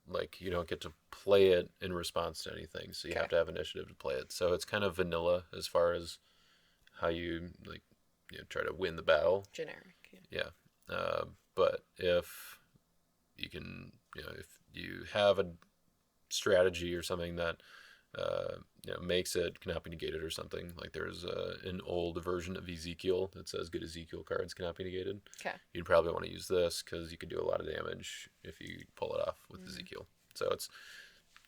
like you don't get to play it in response to anything, so you have to have initiative to play it. So it's kind of vanilla as far as how you like try to win the battle. Generic. Yeah. But if you can, if you have a strategy or something that makes it cannot be negated or something, like there's an old version of Ezekiel that says good Ezekiel cards cannot be negated. Okay. You'd probably want to use this because you could do a lot of damage if you pull it off with Ezekiel. So it's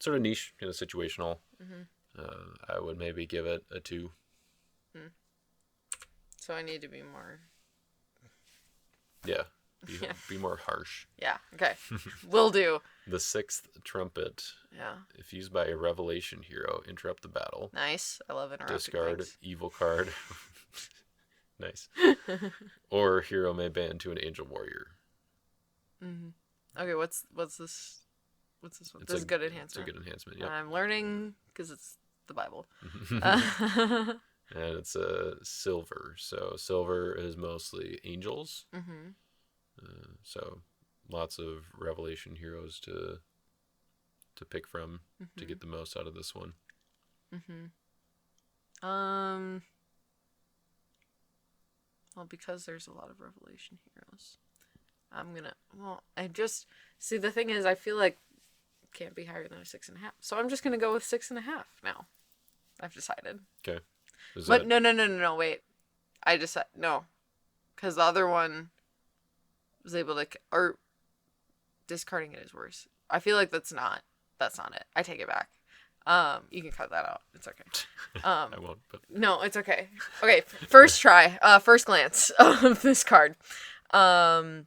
sort of niche, situational. Mm-hmm. I would maybe give it a 2. Mm. So I need to be more. Yeah. Be more harsh. Yeah. Okay. Will do. The 6th trumpet. Yeah. If used by a revelation hero, interrupt the battle. Nice. I love interrupting Discard things. evil card. Nice. Or hero may ban to an angel warrior. Mm-hmm. Okay. What's this? What's this one? This is good enhancement. It's a good enhancement. Yeah. I'm learning because it's the Bible. And it's a silver. So silver is mostly angels. Mm-hmm. So lots of revelation heroes to pick from to get the most out of this one. Mm-hmm. Well, because there's a lot of revelation heroes, I just see the thing is I feel like it can't be higher than a 6.5, so I'm just gonna go with 6.5 now. I've decided. Okay. But no, wait. I decided no, because the other one was able to, or discarding it is worse. I feel like that's not it. I take it back. You can cut that out. It's okay. I won't. But no, it's okay. Okay, first try. First glance of this card. I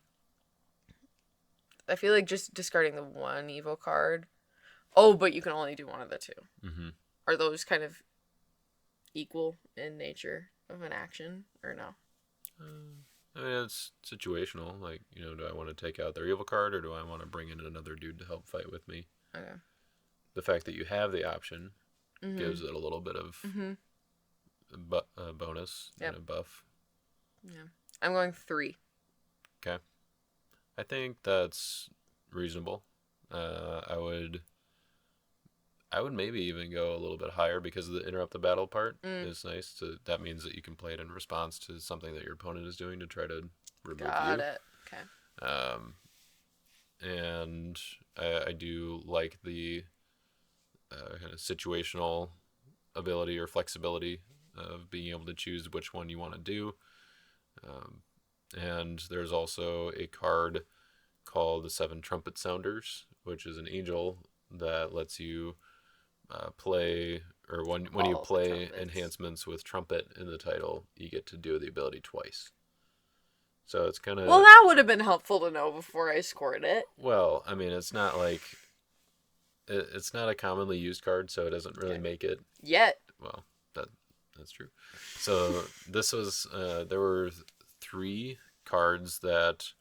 feel like just discarding the one evil card. Oh, but you can only do one of the two. Mm-hmm. Are those kind of equal in nature of an action or no? I mean, it's situational. Like, do I want to take out their evil card or do I want to bring in another dude to help fight with me? Okay. The fact that you have the option gives it a little bit of bonus and a buff. Yeah. I'm going 3. Okay. I think that's reasonable. I would maybe even go a little bit higher because of the interrupt the battle part is nice. That means that you can play it in response to something that your opponent is doing to try to remove you. Got it. Okay. And I do like the kind of situational ability or flexibility of being able to choose which one you want to do. And there's also a card called the 7 Trumpet Sounders, which is an angel that lets you play, or when you play enhancements with trumpet in the title, you get to do the ability twice. So it's kind of... Well, that would have been helpful to know before I scored it. Well, I mean, it's not like... It's not a commonly used card, so it doesn't really make it... Yet. Well, that's true. So this was... there were 3 cards that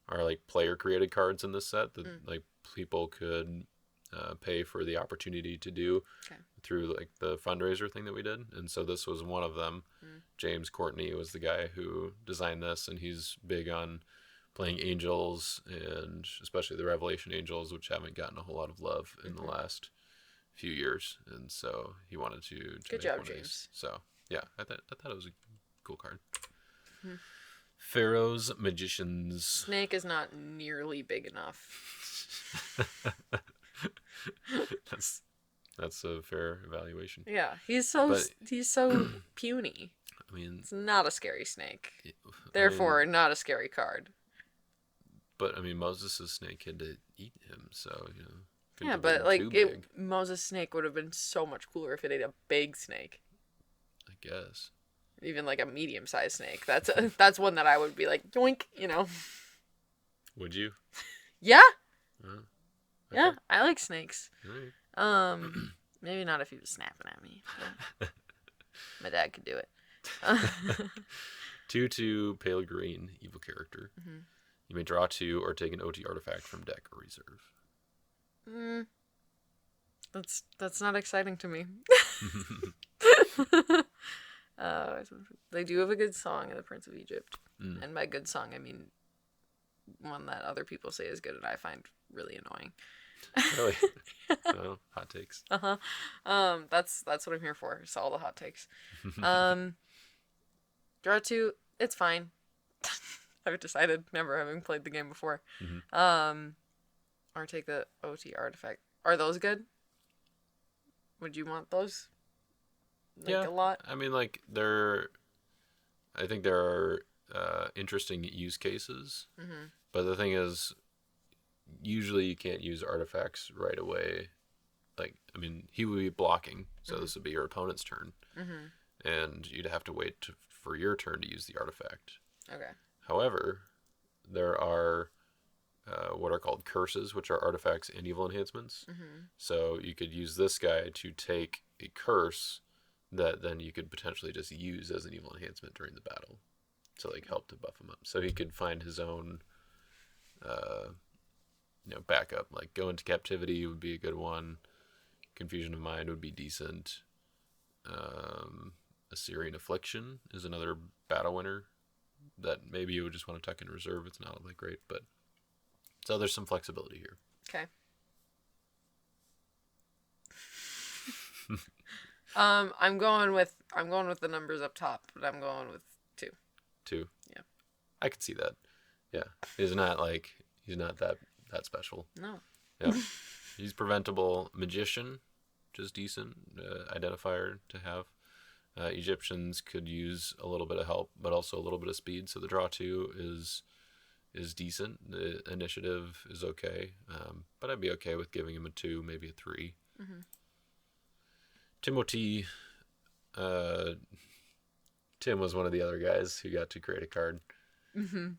are like player-created cards in this set that like people could... pay for the opportunity to do through like the fundraiser thing that we did, and so this was one of them. James Courtney was the guy who designed this, and he's big on playing angels, and especially the Revelation Angels, which haven't gotten a whole lot of love in the last few years, and so he wanted to Good make job, one James. of these. So yeah, I thought it was a cool card. Pharaoh's Magicians. Snake is not nearly big enough. That's a fair evaluation. Yeah, he's so puny. I mean, It's not a scary snake. I Therefore, mean, not a scary card. but I mean, Moses' snake had to eat him, so couldn't Yeah, have been but like too big. Moses' snake would have been so much cooler if it ate a big snake, I guess. even like a medium-sized snake. That's one that I would be like yoink, Would you? Yeah, Uh, yeah, okay. I like snakes. All right. Maybe not if he was snapping at me. But my dad could do it. 2/2 pale green evil character. Mm-hmm. You may draw 2 or take an OT artifact from deck or reserve. That's not exciting to me. They do have a good song in The Prince of Egypt, and by good song I mean one that other people say is good and I find really annoying. Really? Oh, hot takes. That's what I'm here for. It's all the hot takes. Draw 2, it's fine. I've decided, never having played the game before. Or take the OT artifact. Are those good? Would you want those? Yeah. A lot? I mean, I think there are interesting use cases. But the thing is, usually you can't use artifacts right away. I mean, he would be blocking, so this would be your opponent's turn. And you'd have to wait for your turn to use the artifact. Okay. However, there are what are called curses, which are artifacts and evil enhancements. So you could use this guy to take a curse that then you could potentially just use as an evil enhancement during the battle to help to buff him up. So he could find his own backup. Go into captivity would be a good one. Confusion of mind would be decent. Assyrian affliction is another battle winner that maybe you would just want to tuck in reserve. It's not great, but so there's some flexibility here. Okay. I'm going with the numbers up top, but I'm going with 2. 2. Yeah. I could see that. Yeah. He's not that special. No. Yeah. He's preventable magician, which is decent identifier to have. Egyptians could use a little bit of help, but also a little bit of speed. So the draw 2 is decent. The initiative is okay, but I'd be okay with giving him a 2, maybe a 3. Timothy, Tim was one of the other guys who got to create a card.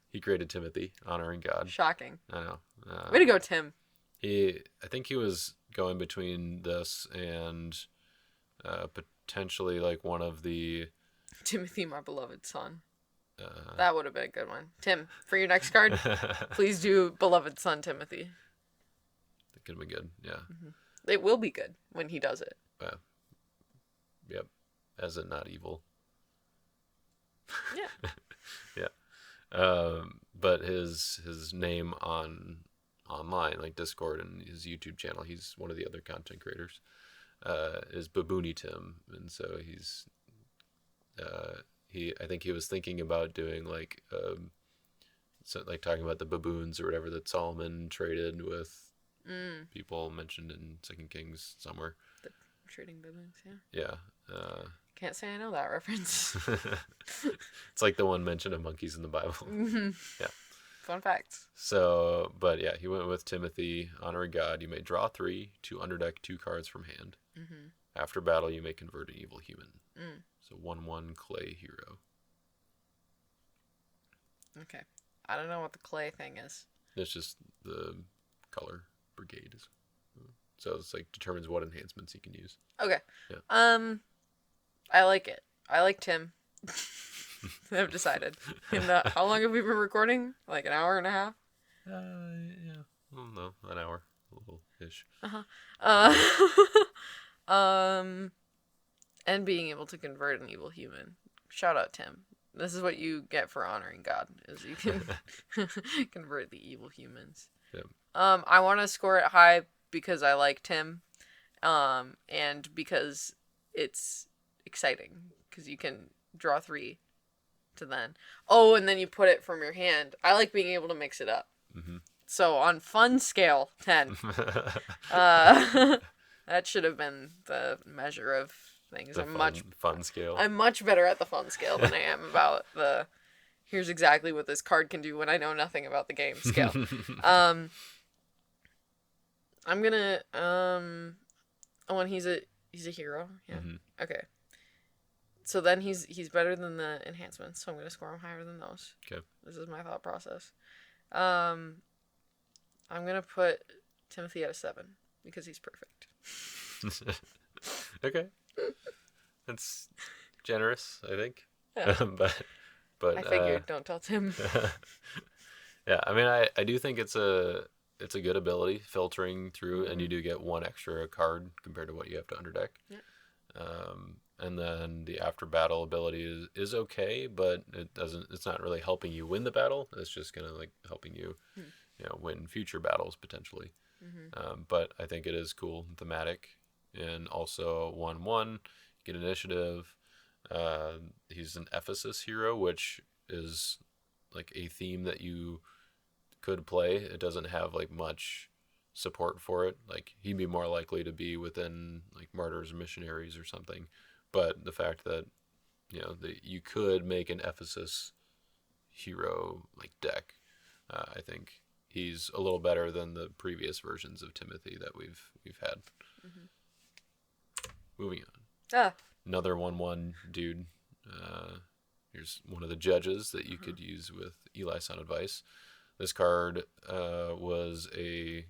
He created Timothy, honoring God. Shocking. I know. Way to go, Tim. I think he was going between this and potentially one of the Timothy, my beloved son. That would have been a good one. Tim, for your next card, please do beloved son Timothy. That could have been good. Yeah. It will be good when he does it. Yep. As in not evil. Yeah. Yeah. But his name online, Discord and his YouTube channel, he's one of the other content creators, is Baboony Tim, and so he's I think he was thinking about doing talking about the baboons or whatever that Solomon traded with people mentioned in Second Kings somewhere. The trading baboons, yeah. Yeah. Can't say I know that reference. It's like the one mention of monkeys in the Bible. Yeah. Fun facts. So, but yeah, he went with Timothy, honoring God. You may draw 3 to underdeck 2 cards from hand. After battle, you may convert an evil human. So 1/1 clay hero. Okay. I don't know what the clay thing is. It's just the color brigade. So it's determines what enhancements you can use. Okay. Yeah. I like it. I like Tim. I've decided. And how long have we been recording? An hour and a half? Yeah. Well, no, an hour. A little-ish. And being able to convert an evil human. Shout out, Tim. This is what you get for honoring God, is you can convert the evil humans. Yep. I want to score it high because I like Tim, and because it's exciting, because you can draw 3 to then. Oh, and then you put it from your hand. I like being able to mix it up. So on fun scale, 10. That should have been the measure of things. The fun scale. I'm much better at the fun scale than I am about the here's exactly what this card can do when I know nothing about the game scale. I'm gonna oh, and he's a hero. Yeah. Mm-hmm. Okay. So then he's better than the enhancements, so I'm gonna score him higher than those. Okay. This is my thought process. I'm gonna put Timothy at a 7 because he's perfect. Okay. That's generous, I think. Yeah. but I figured. Don't tell Tim. yeah, I mean, I do think it's a good ability filtering through, and you do get one extra card compared to what you have to underdeck. Yeah. And then the after battle ability is okay, but it's not really helping you win the battle. It's just kind of like helping you, win future battles potentially. But I think it is cool, and thematic, and also 1/1, get initiative. He's an Ephesus hero, which is like a theme that you could play. It doesn't have like much support for it. Like he'd be more likely to be within like Martyrs or Missionaries or something. But the fact that that you could make an Ephesus hero like deck, I think he's a little better than the previous versions of Timothy that we've had. Moving on. Another 1/1 dude. Here's one of the judges that you could use with Eli Son Advice. This card was a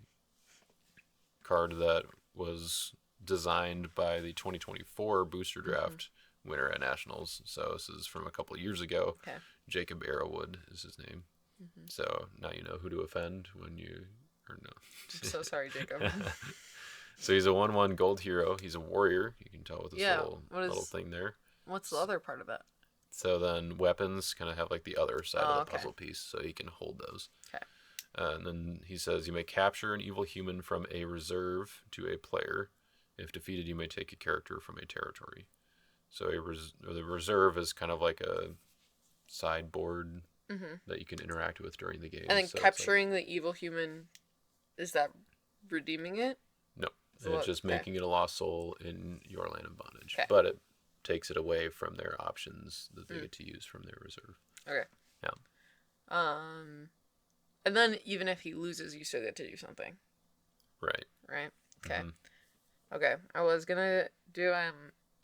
card that was designed by the 2024 booster draft winner at Nationals. So this is from a couple of years ago. Okay. Jacob Arrowwood is his name. So now you know who to offend when you or no. I'm so sorry, Jacob. So he's a 1/1 gold hero. He's a warrior. You can tell with this little thing there. What's the other part of that? So then weapons kind of have like the other side of the puzzle piece, so he can hold those. Okay. And then he says you may capture an evil human from a reserve to a player. If defeated, you may take a character from a territory. So the reserve is kind of like a sideboard that you can interact with during the game. And then capturing the evil human, is that redeeming it? No. It's just making it a lost soul in your land of bondage. Okay. But it takes it away from their options that they get to use from their reserve. Okay. Yeah. And then even if he loses, you still get to do something. Right. Right? Okay. Okay. I was gonna do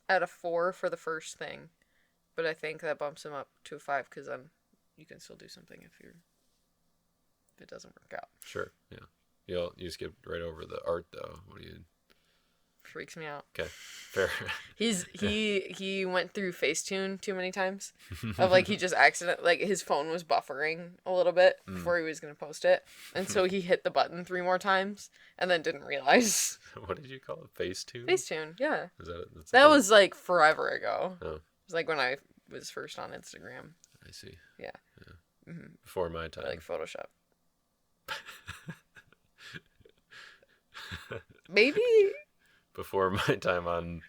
at a 4 for the first thing, but I think that bumps him up to a 5 because then you can still do something if it doesn't work out. Sure. Yeah. You skipped right over the art though. What do you? Freaks me out. Okay, fair. He went through Facetune too many times. Of like he just like his phone was buffering a little bit before he was gonna post it, and so he hit the button 3 more times and then didn't realize. What did you call it? Facetune. Facetune, yeah. Is that that was like forever ago. Oh. It was like when I was first on Instagram. I see. Yeah. Before my time. Or like Photoshop. Maybe. Before my time on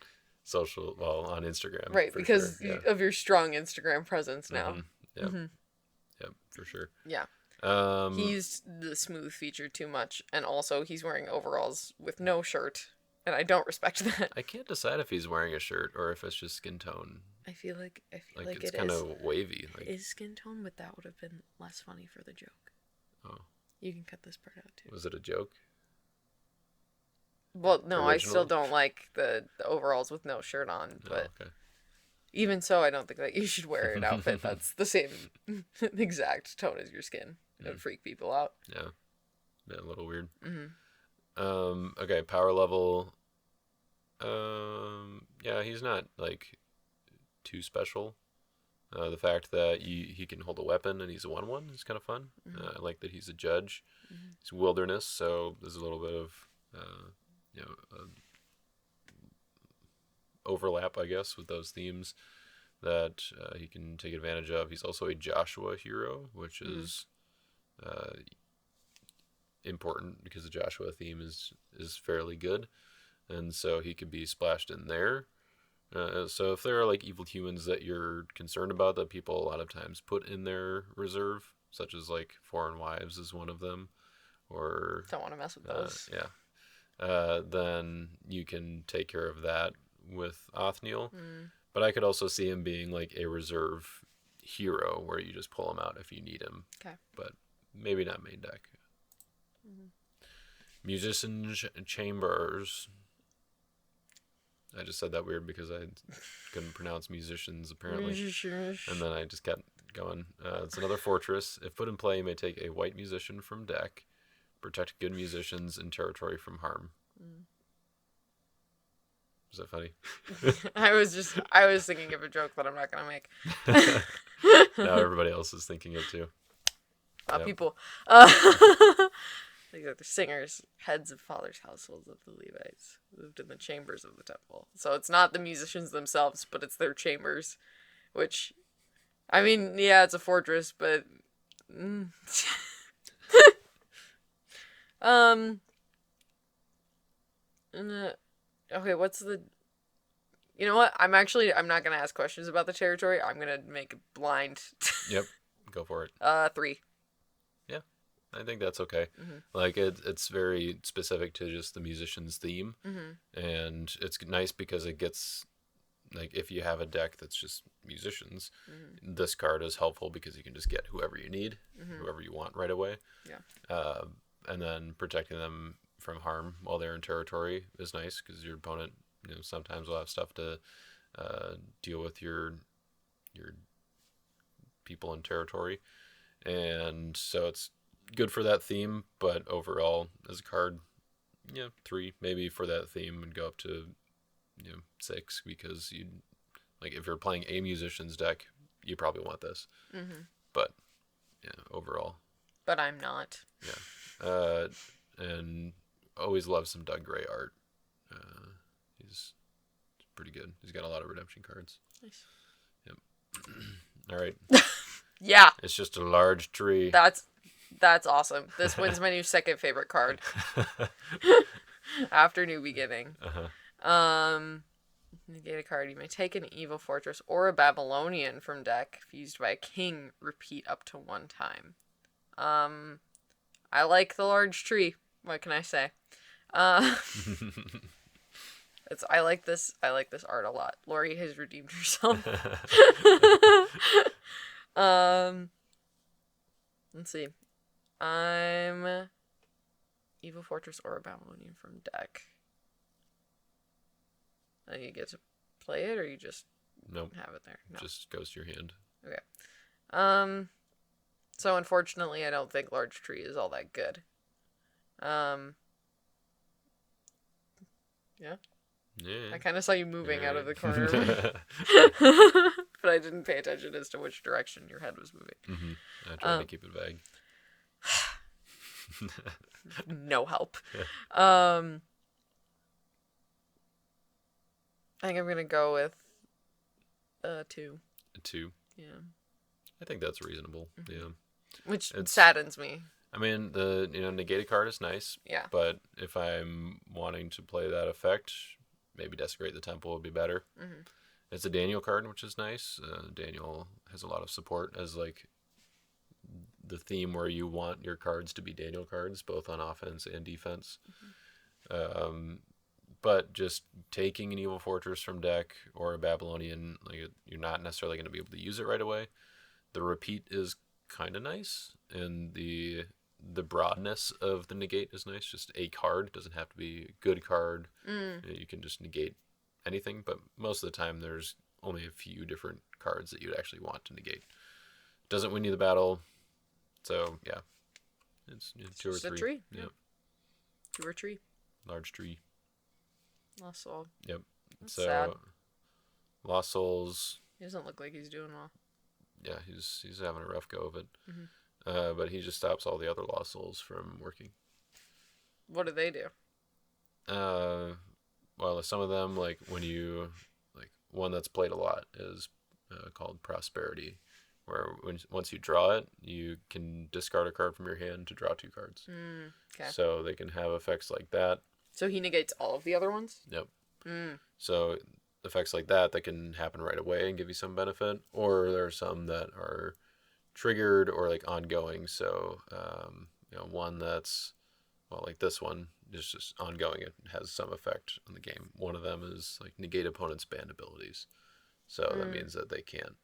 on Instagram. Right, because of your strong Instagram presence now. Yep. Yep, for sure. Yeah. He used the smooth feature too much, and also he's wearing overalls with no shirt, and I don't respect that. I can't decide if he's wearing a shirt or if it's just skin tone. I feel like it's kind of wavy. It is skin tone, but that would have been less funny for the joke. Oh. You can cut this part out too. Was it a joke? Well, no, Originally? I still don't like the overalls with no shirt on, but okay. Even so, I don't think that you should wear an outfit that's the same exact tone as your skin. It would freak people out. Yeah, a little weird. Okay, power level. Yeah, he's not like too special. The fact that he can hold a weapon and he's a 1/1 is kind of fun. I like that he's a judge. He's wilderness, so there's a little bit of overlap, I guess, with those themes that he can take advantage of. He's also a Joshua hero, which is important because the Joshua theme is fairly good, and so he could be splashed in there. So if there are like evil humans that you're concerned about that people a lot of times put in their reserve, such as like foreign wives is one of them, or don't want to mess with those. then you can take care of that with Othniel, Mm. but I could also see him being like a reserve hero where you just pull him out if you need him. Okay. But maybe not main deck. Mm-hmm. Musician Chambers. I just said that weird because I couldn't pronounce musicians apparently, and then I just kept going. It's another fortress. If put in play, you may take a white musician from deck. Protect good musicians in territory from harm. Mm. Is that funny? I was thinking of a joke that I'm not gonna make. Now everybody else is thinking it too. Yep. People. These are the singers, heads of fathers' households of the Levites, lived in the chambers of the temple. So it's not the musicians themselves, but it's their chambers, which, I mean, yeah, it's a fortress, but um, okay, what's the? You know what? I'm not gonna ask questions about the territory. I'm gonna make it blind. Yep. Go for it. 3. I think that's okay. Mm-hmm. Like it's very specific to just the musician's theme, Mm-hmm. and it's nice because it gets like if you have a deck that's just musicians, Mm-hmm. this card is helpful because you can just get whoever you need, Mm-hmm. whoever you want right away. Yeah. And then protecting them from harm while they're in territory is nice because your opponent, sometimes will have stuff to deal with your people in territory, and so it's good for that theme. But overall, as a card, 3 maybe for that theme and go up to 6 because you like if you're playing a musician's deck, you probably want this. Mm-hmm. But overall, But I'm not. and always love some Doug Gray art. He's pretty good. He's got a lot of redemption cards. Nice. Yep. All right. Yeah. It's just a large tree. That's awesome. This wins my new second favorite card after New Beginning. Negate a card. You may take an evil fortress or a Babylonian from deck. If used by a king, repeat up to 1 time. I like the large tree. What can I say? I like this art a lot. Lori has redeemed herself. Let's see. I'm evil fortress or a Babylonian from deck. And you get to play it, or you just Nope. have it there. No. Just goes to your hand. Okay. So unfortunately, I don't think large tree is all that good. Yeah. Yeah. I kind of saw you moving out of the corner, but I didn't pay attention as to which direction your head was moving. Mm-hmm. I tried to keep it vague. No help. I think I'm gonna go with 2. 2. Yeah. I think that's reasonable. Mm-hmm. Yeah. Which It's- saddens me. I mean, the negated card is nice, Yeah. but if I'm wanting to play that effect, maybe Desecrate the Temple would be better. Mm-hmm. It's a Daniel card, which is nice. Daniel has a lot of support as like the theme where you want your cards to be Daniel cards, both on offense and defense. Mm-hmm. But just taking an Evil Fortress from deck or a Babylonian, like you're not necessarily going to be able to use it right away. The repeat is kind of nice, and the broadness of the negate is nice. Just a card, it doesn't have to be a good card. You can just negate anything, but most of the time there's only a few different cards that you'd actually want to negate. Doesn't win you the battle, so yeah, it's 2 or just 3. a tree. Yep. 2 or tree. Large tree. Lost soul. Yep. That's so sad. Lost Souls. He doesn't look like he's doing well. Yeah, he's having a rough go of it. Mm-hmm. But he just stops all the other Lost Souls from working. What do they do? Well, some of them, like when you one that's played a lot is called Prosperity, where once you draw it, you can discard a card from your hand to draw 2 cards. Okay. So they can have effects like that. So he negates all of the other ones? Yep. So effects like that can happen right away and give you some benefit, or there are some that are triggered or like ongoing. So one that's well, like this one is just ongoing. It has some effect on the game. One of them is like negate opponent's banned abilities. So that means that they can't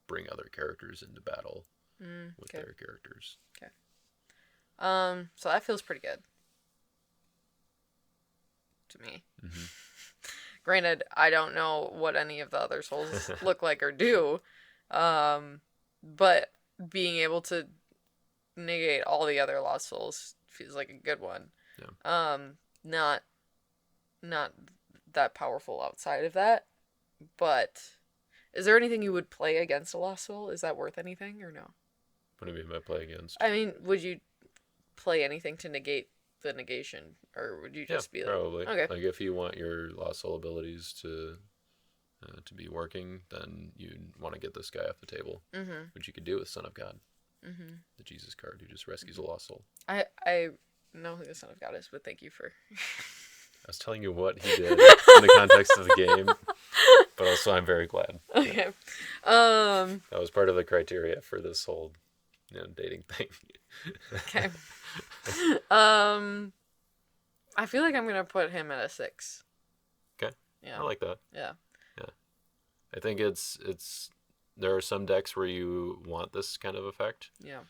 bring other characters into battle with Okay. their characters. Okay. So that feels pretty good to me. Mm-hmm. Granted, I don't know what any of the other souls look like or do, but being able to negate all the other lost souls feels like a good one. Yeah. Not that powerful outside of that, but is there anything you would play against a lost soul? Is that worth anything or no? What do you mean by play against? I mean, would you play anything to negate the negation, or would you just be like, probably. okay, Like if you want your lost soul abilities to be working, then you'd want to get this guy off the table, which you could do with Son of God, the Jesus card who just rescues a lost soul. I know who the Son of God is, but thank you for. I was telling you what he did in the context of the game, but also I'm very glad. Okay. That was part of the criteria for this whole, dating thing. Okay. I feel like I'm gonna put him at a 6. Okay. Yeah. I like that. Yeah. Yeah. I think it's there are some decks where you want this kind of effect. Yeah.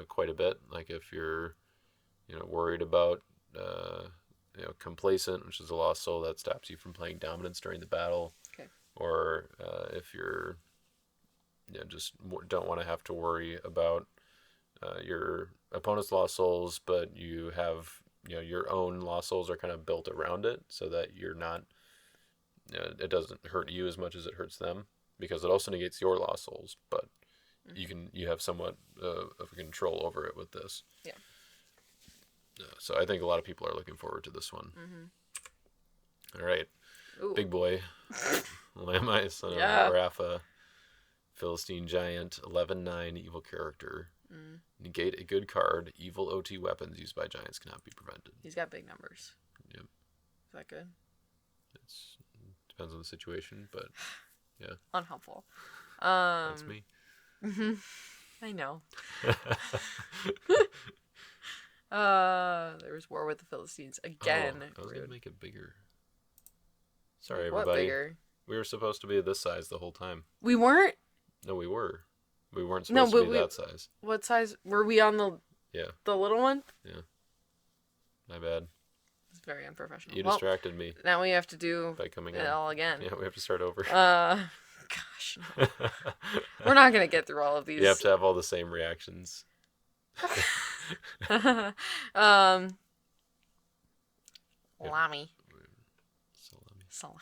Quite a bit. Like if you're, worried about, complacent, which is a lost soul that stops you from playing dominance during the battle. Okay. Or if you're, just don't want to have to worry about your opponent's lost souls, but you have, your own lost souls are kind of built around it so that you're not, it doesn't hurt you as much as it hurts them, because it also negates your lost souls, but you have somewhat of a control over it with this. Yeah. So I think a lot of people are looking forward to this one. All right. Ooh. Big boy. Lamai, son Yeah. of Rapha. Philistine Giant, 11/9, evil character. Negate a good card. Evil OT weapons used by giants cannot be prevented. He's got big numbers. Yep. Is that good? It depends on the situation, but yeah. Unhelpful. That's me. I know. There was war with the Philistines again. I was Rude. gonna make it bigger. Sorry, What everybody. bigger? We were supposed to be this size the whole time. We weren't. No, we were. We weren't No, supposed to but be that size. What size were we on the? Yeah. The little one. Yeah. My bad. It's very unprofessional. You distracted me Now we have to do by coming it in. all again. Yeah, we have to start over. Gosh, no. We're not gonna get through all of these. You have to have all the same reactions. Lamy. Salami. Salami.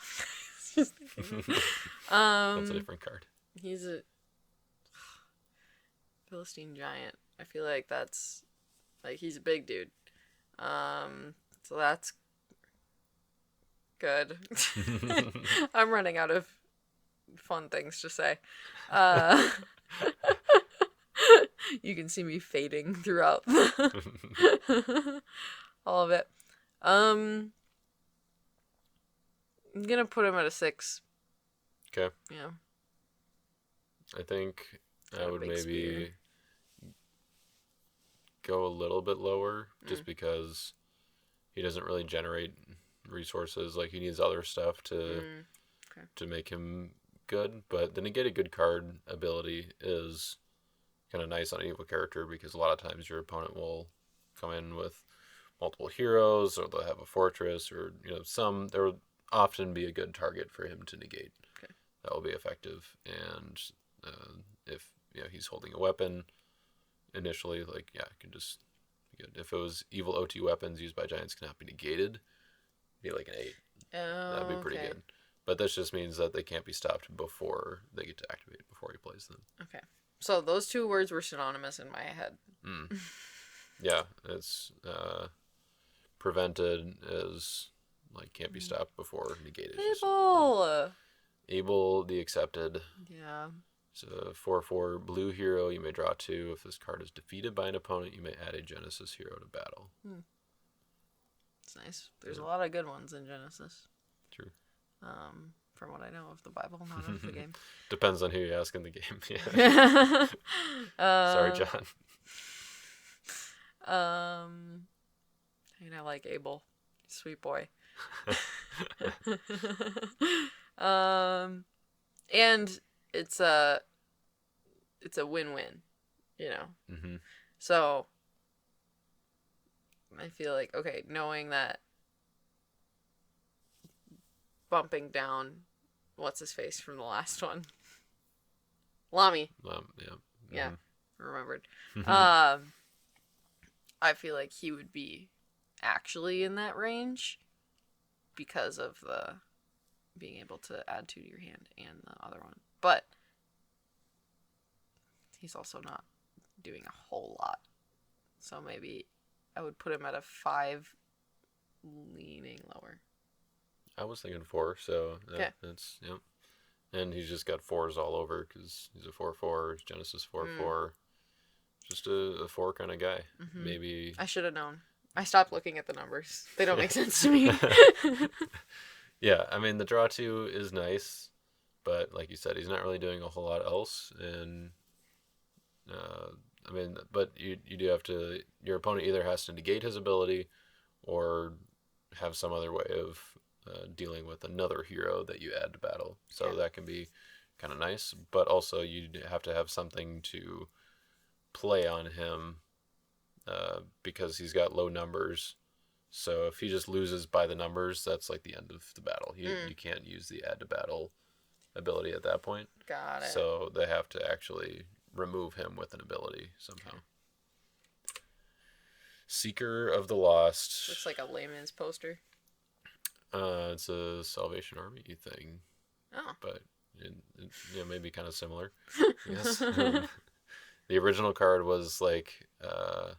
That's a different card. He's a Philistine giant. I feel like that's like he's a big dude. So that's good. I'm running out of fun things to say. You can see me fading throughout all of it. I'm gonna put him at a 6. Okay. Yeah. I think I would big maybe spear. go a little bit lower, just because he doesn't really generate resources. Like he needs other stuff to make him good. But then to get a good card ability is kind of nice on an evil character, because a lot of times your opponent will come in with multiple heroes, or they'll have a fortress, or there will often be a good target for him to negate. Okay. That will be effective. And if he's holding a weapon initially, it can just be good. If it was evil OT weapons used by giants cannot be negated, it'd be like an 8. Oh, That'd be pretty good. But this just means that they can't be stopped before they get to activate, before he plays them. Okay. So those two words were synonymous in my head. Yeah, it's prevented is can't be stopped before negated. Able the accepted. Yeah. It's a 4/4 blue hero. You may draw 2. If this card is defeated by an opponent, you may add a Genesis hero to battle. It's nice. There's a lot of good ones in Genesis. True. From what I know of the Bible, not of the game. Depends on who you ask in the game. Yeah. Sorry, John. And I like Abel. Sweet boy. um, and it's a win-win, you know. Mm-hmm. So I feel like, okay, knowing that bumping down what's his face from the last one, Lamy. Yeah. Yeah, remembered. Mm-hmm. Um, I feel like he would be actually in that range because of the being able to add 2 to your hand and the other one. But he's also not doing a whole lot. So maybe I would put him at a 5, leaning lower. I was thinking 4, so Okay. that's, yep. And he's just got 4s all over because he's a 4/4, Genesis 4/4. Just a 4 kind of guy. Mm-hmm. Maybe. I should have known. I stopped looking at the numbers. They don't make sense to me. Yeah, I mean, the draw 2 is nice, but like you said, he's not really doing a whole lot else. And, I mean, but you do have to, your opponent either has to negate his ability or have some other way of dealing with another hero that you add to battle. So Yeah. that can be kind of nice, but also you have to have something to play on him because he's got low numbers. So if he just loses by the numbers, that's like the end of the battle. You can't use the add to battle ability at that point. Got it. So they have to actually remove him with an ability somehow. Okay. Seeker of the Lost. Looks like a layman's poster. It's a Salvation Army thing. Oh. But maybe kind of similar. Yes. The original card was like I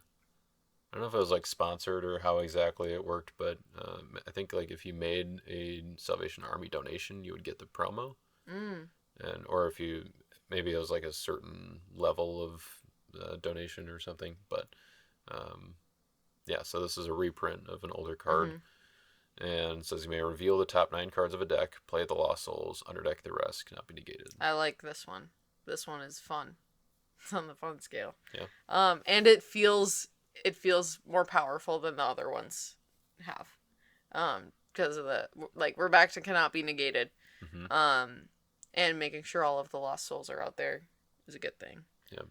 don't know if it was like sponsored or how exactly it worked, but I think like if you made a Salvation Army donation, you would get the promo, and or if you maybe it was like a certain level of donation or something, but yeah. So this is a reprint of an older card, and it says you may reveal the top 9 cards of a deck, play the Lost Souls, underdeck the rest, cannot be negated. I like this one. This one is fun. It's on the fun scale. Yeah. And it feels more powerful than the other ones have. Because of the, like, we're back to cannot be negated. Mm-hmm. And making sure all of the Lost Souls are out there is a good thing. Yeah.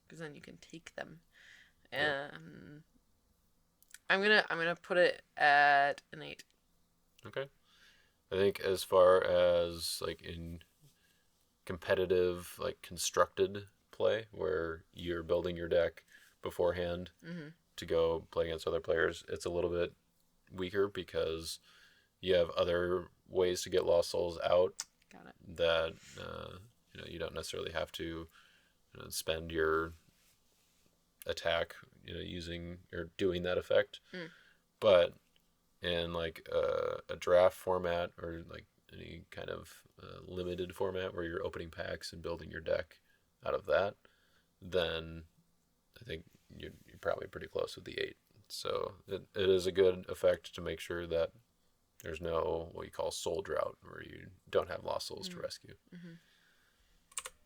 Because then you can take them. Yeah. I'm gonna put it at an 8. Okay. I think as far as like in competitive, like constructed play, where you're building your deck beforehand to go play against other players, it's a little bit weaker because you have other ways to get Lost Souls out. Got it. That you don't necessarily have to spend your attack using or doing that effect. But in like a draft format or like any kind of limited format where you're opening packs and building your deck out of that, then I think you're probably pretty close with the 8. So it is a good effect to make sure that there's no what you call soul drought where you don't have Lost Souls to rescue.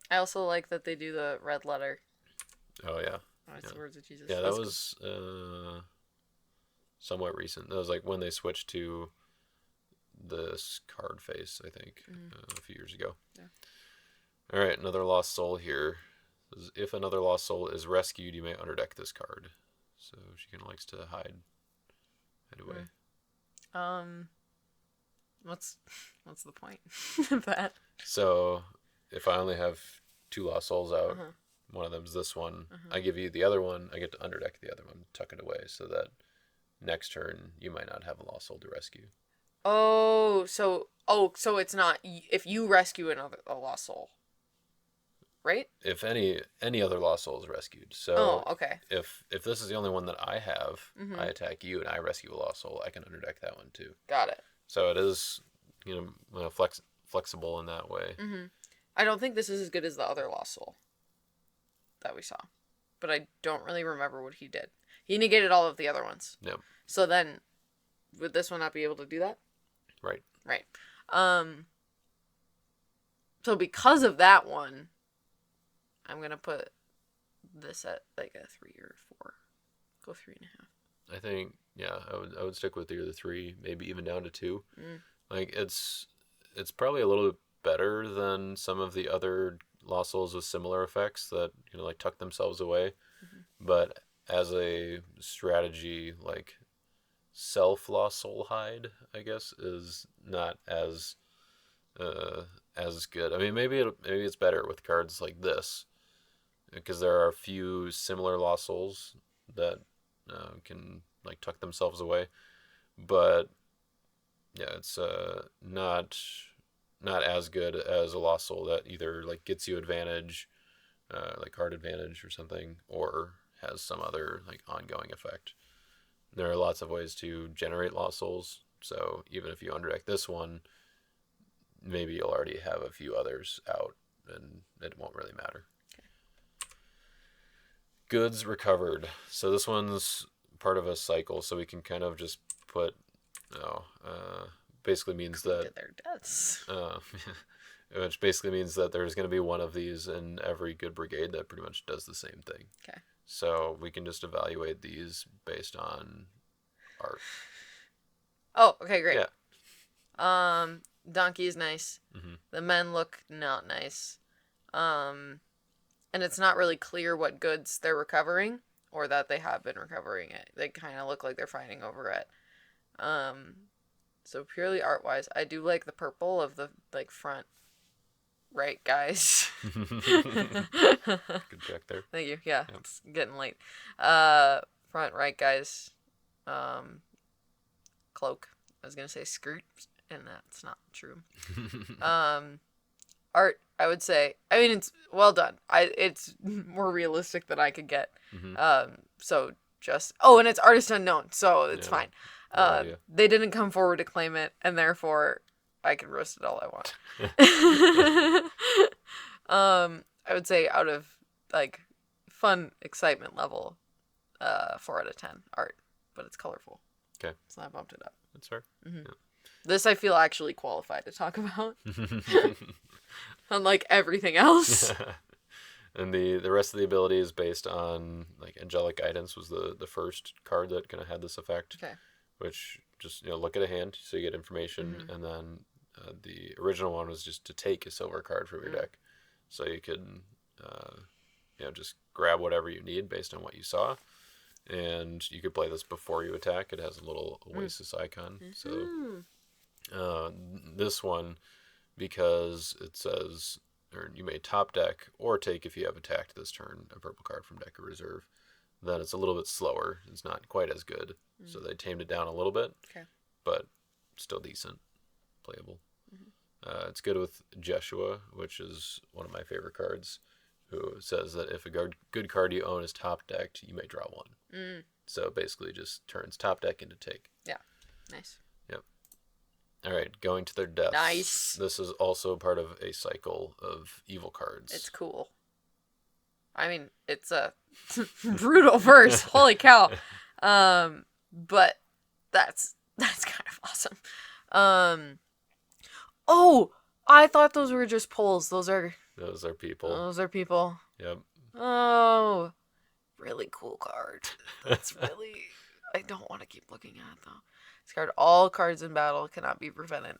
I also like that they do the red letter. Oh yeah. Oh, it's the words of Jesus. Yeah, that was somewhat recent. That was like when they switched to this card face, I think, a few years ago. Yeah. All right, another Lost Soul here. If another Lost Soul is rescued, you may underdeck this card. So she kind of likes to hide away. What's the point of that? So if I only have 2 Lost Souls out, one of them's this one. I give you the other one. I get to underdeck the other one, tuck it away, so that next turn you might not have a Lost Soul to rescue. So it's not if you rescue a Lost Soul, right? If any other Lost Soul is rescued. So okay. If this is the only one that I have, I attack you and I rescue a Lost Soul, I can underdeck that one too. Got it. So it is flexible in that way. I don't think this is as good as the other Lost Soul that we saw, but I don't really remember what he did. He negated all of the other ones. Yep. So then, would this one not be able to do that? Right. Right. So because of that one, I'm gonna put this at like a 3 or 4. Go 3.5. I think yeah, I would stick with either 3, maybe even down to 2. Mm. Like it's probably a little bit better than some of the other Lost Souls with similar effects that like tuck themselves away. Mm-hmm. But as a strategy, like self Lost Soul hide, I guess, is not uh, as good. I mean, maybe it's better with cards like this because there are a few similar Lost Souls that can like tuck themselves away, but yeah, it's not as good as a Lost Soul that either like gets you advantage, like card advantage or something, or has some other like ongoing effect. There are lots of ways to generate Lost Souls, so even if you underdeck this one, maybe you'll already have a few others out, and it won't really matter. Goods recovered. So this one's part of a cycle, so we can kind of just put, oh, basically means that To their deaths. which basically means that there's going to be one of these in every good brigade that pretty much does the same thing. Okay. So we can just evaluate these based on art. Oh, okay, great. Yeah. Donkey is nice. Mm-hmm. The men look not nice. And it's not really clear what goods they're recovering or that they have been recovering it. They kind of look like they're fighting over it. So purely art wise, I do like the purple of the like front right guys. Good check there. Thank you. Yeah, Yep. it's getting late. Front right guys. Cloak. I was gonna say skirt, and that's not true. Art, I would say. I mean, it's well done. It's more realistic than I could get. Mm-hmm. So just and it's artist unknown, so it's Yeah, fine. They didn't come forward to claim it, and therefore I can roast it all I want. I would say out of like fun excitement level, 4 out of 10 art, but it's colorful. Okay, so I bumped it up. that's fair. Mm-hmm. Yeah. This I feel actually qualified to talk about, unlike everything else. And the rest of the ability is based on like angelic guidance was the first card that kind of had this effect. Okay. Which just look at a hand so you get information, Mm-hmm. and then the original one was just to take a silver card from your deck, so you could just grab whatever you need based on what you saw, and you could play this before you attack. It has a little oasis icon, so this one, because it says, or you may top deck or take if you have attacked this turn a purple card from deck or reserve, then it's a little bit slower. It's not quite as good, so they tamed it down a little bit, Okay. but still decent, playable. It's good with Jeshua, which is one of my favorite cards, who says that if a good card you own is top decked, you may draw one. So it basically just turns top deck into take. Yeah. Nice. Yep. All right, going to their deaths. Nice. This is also part of a cycle of evil cards. It's cool. I mean, it's a brutal verse. Holy cow. But that's kind of awesome. Oh, I thought those were just polls. Those are people. Yep. Oh, really cool card. That's really. I don't want to keep looking at it though. This card, all cards in battle cannot be prevented.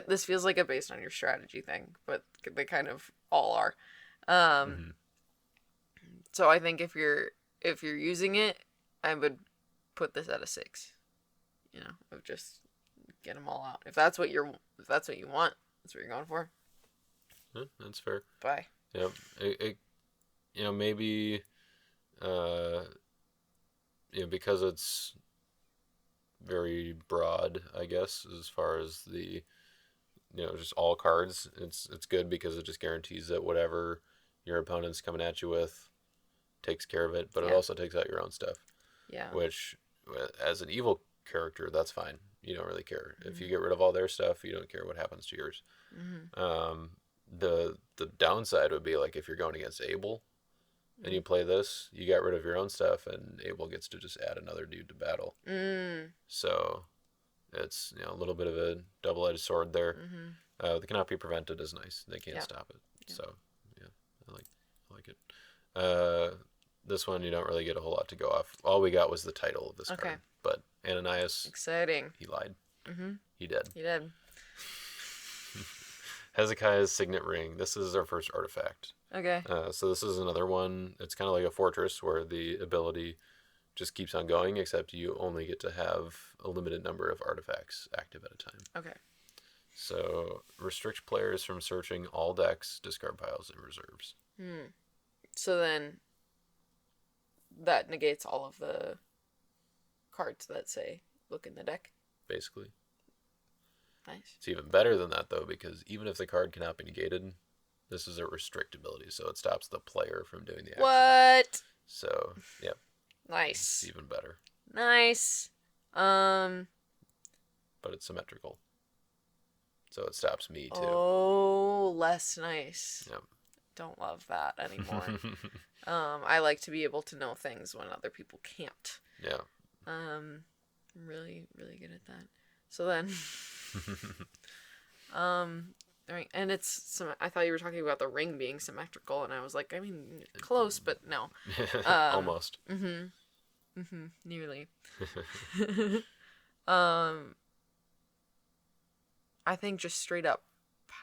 This feels like a based on your strategy thing, but they kind of all are. So I think if you're using it, I would put this at a 6. Of just get them all out. If that's what you want, that's what you're going for. Yeah, that's fair. Bye. Yep. Maybe, because it's very broad, I guess, as far as the, just all cards. It's good because it just guarantees that whatever your opponent's coming at you with takes care of it, but it also takes out your own stuff. Yeah. Which, as an evil character, that's fine. You don't really care. If you get rid of all their stuff, you don't care what happens to yours. The downside would be like if you're going against Abel and you play this, you got rid of your own stuff, and Abel gets to just add another dude to battle. So it's a little bit of a double-edged sword there. That cannot be prevented is nice. They can't stop it. Yeah. So yeah, I like it. this one you don't really get a whole lot to go off. All we got was the title of this Okay. card. But Ananias, Exciting. he lied. Mm-hmm. He did. You did. Hezekiah's Signet Ring. This is our first artifact. Okay. So this is another one. It's kind of like a fortress where the ability just keeps on going, except you only get to have a limited number of artifacts active at a time. Okay. So restrict players from searching all decks, discard piles, and reserves. So then that negates all of the cards that say look in the deck. Basically. Nice. It's even better than that, though, because even if the card cannot be negated, this is a restrict ability, so it stops the player from doing the action. What? So, yeah. Nice. It's even better. Nice. But it's symmetrical. So it stops me, too. Oh, less nice. Yep. Don't love that anymore. I like to be able to know things when other people can't. Yeah. I'm really, really good at that. So then, and it's I thought you were talking about the ring being symmetrical, and I was like, I mean, close, but no. Almost. Nearly. I think just straight up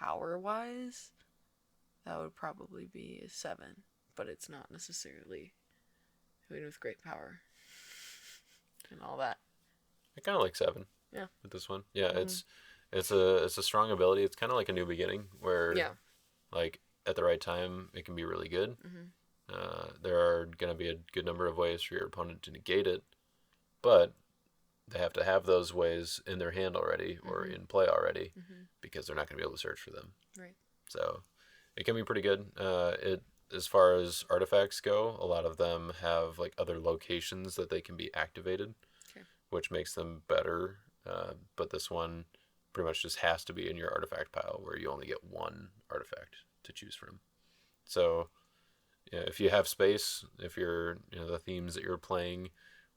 power-wise, that would probably be a 7, but it's not necessarily who with great power and all that. I kind of like 7. Yeah. With this one, yeah, it's a strong ability. It's kind of like a new beginning where, like at the right time, it can be really good. There are gonna be a good number of ways for your opponent to negate it, but they have to have those ways in their hand already or in play already, because they're not gonna be able to search for them. Right. So it can be pretty good. As far as artifacts go, a lot of them have like other locations that they can be activated, which makes them better. But this one pretty much just has to be in your artifact pile, where you only get one artifact to choose from. So, yeah, if you have space, if the themes that you're playing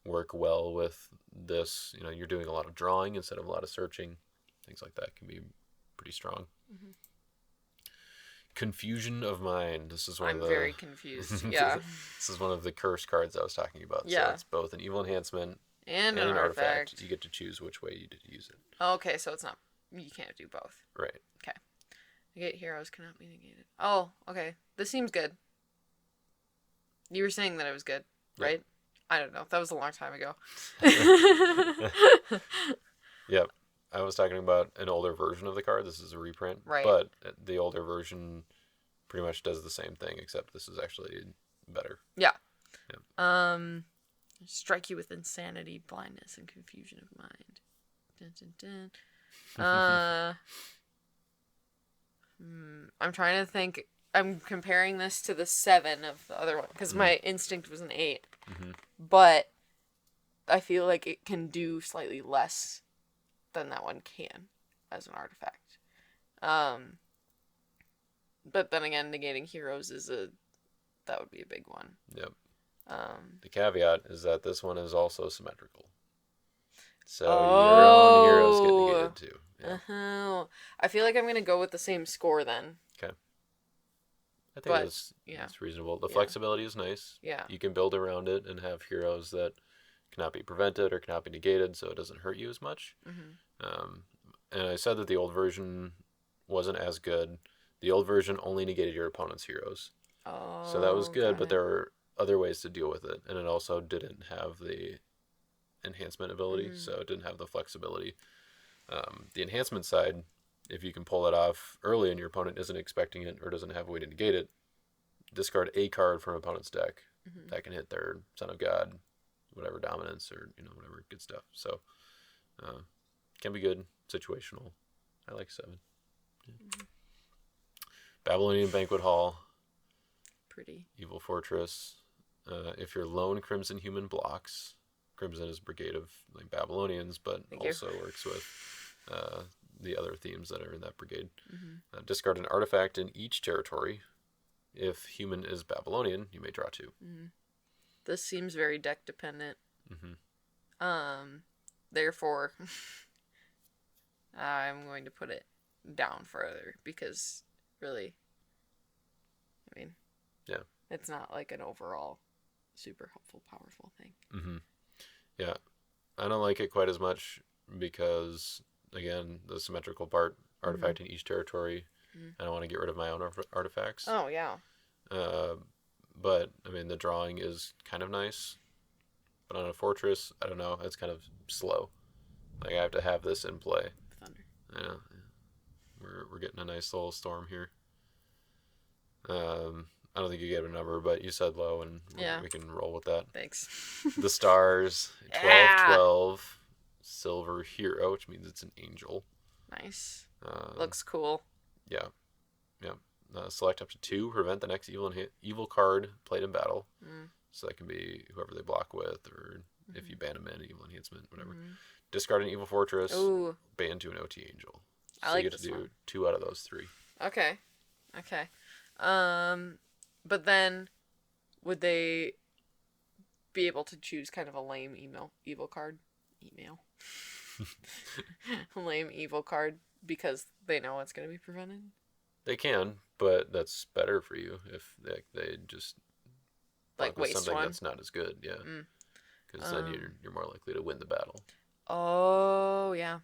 work well with this, you're doing a lot of drawing instead of a lot of searching, things like that can be pretty strong. Confusion of Mind. This is I'm very confused. Yeah. This is one of the curse cards I was talking about. Yeah. So it's both an evil enhancement and an artifact. You get to choose which way you use it. Okay, so it's not. You can't do both. Right. Okay. Negate heroes cannot be negated. Oh, okay. This seems good. You were saying that it was good, right? I don't know. That was a long time ago. Yep. I was talking about an older version of the card. This is a reprint. Right. But the older version pretty much does the same thing, except this is actually better. Yeah. Strike you with insanity, blindness, and confusion of mind. Dun, dun, dun. I'm trying to think. I'm comparing this to the 7 of the other one, because my instinct was an 8. But I feel like it can do slightly less than that one can as an artifact. But then again, negating heroes that would be a big one. Yep. The caveat is that this one is also symmetrical. So your own heroes get negated too. Yeah. I feel like I'm going to go with the same score then. Okay. I think it's reasonable. The flexibility is nice. Yeah. You can build around it and have heroes that cannot be prevented or cannot be negated, so it doesn't hurt you as much. And I said that the old version wasn't as good. The old version only negated your opponent's heroes. Oh. So that was good, but there were other ways to deal with it, and it also didn't have the enhancement ability, so it didn't have the flexibility. The enhancement side, if you can pull it off early and your opponent isn't expecting it or doesn't have a way to negate it, discard a card from an opponent's deck that can hit their Son of God, whatever dominance or whatever good stuff. So can be good, situational. I like 7. Yeah. Babylonian Banquet Hall. Pretty. Evil Fortress. If your lone Crimson human blocks, Crimson is brigade of like Babylonians, but also works with the other themes that are in that brigade. Discard an artifact in each territory. If human is Babylonian, you may draw 2. This seems very deck dependent. Therefore, I'm going to put it down further because really, I mean, it's not like an overall super helpful, powerful thing. Mm-hmm. Yeah, I don't like it quite as much because, again, the symmetrical artifact in each territory. Mm-hmm. I don't want to get rid of my own artifacts. Oh yeah. Uh, but I mean, the drawing is kind of nice. But on a fortress, I don't know. It's kind of slow. Like I have to have this in play. Thunder. Yeah, we're getting a nice little storm here. I don't think you gave a number, but you said low, and Yeah. we can roll with that. Thanks. The stars, 12, Yeah. 12, silver hero, which means it's an angel. Nice. Looks cool. Yeah. Select up to 2, prevent the next evil card played in battle. Mm. So that can be whoever they block with, or if you ban them in, evil enhancement, whatever. Mm-hmm. Discard an evil fortress. Ooh. Ban to an OT angel. I So like you get this to do one. 2 out of those 3. Okay. But then, would they be able to choose kind of a lame evil card? Lame evil card because they know it's going to be prevented? They can, but that's better for you if they just Like block with waste something one? that's not as good. Yeah, because then you're more likely to win the battle. Oh, yeah.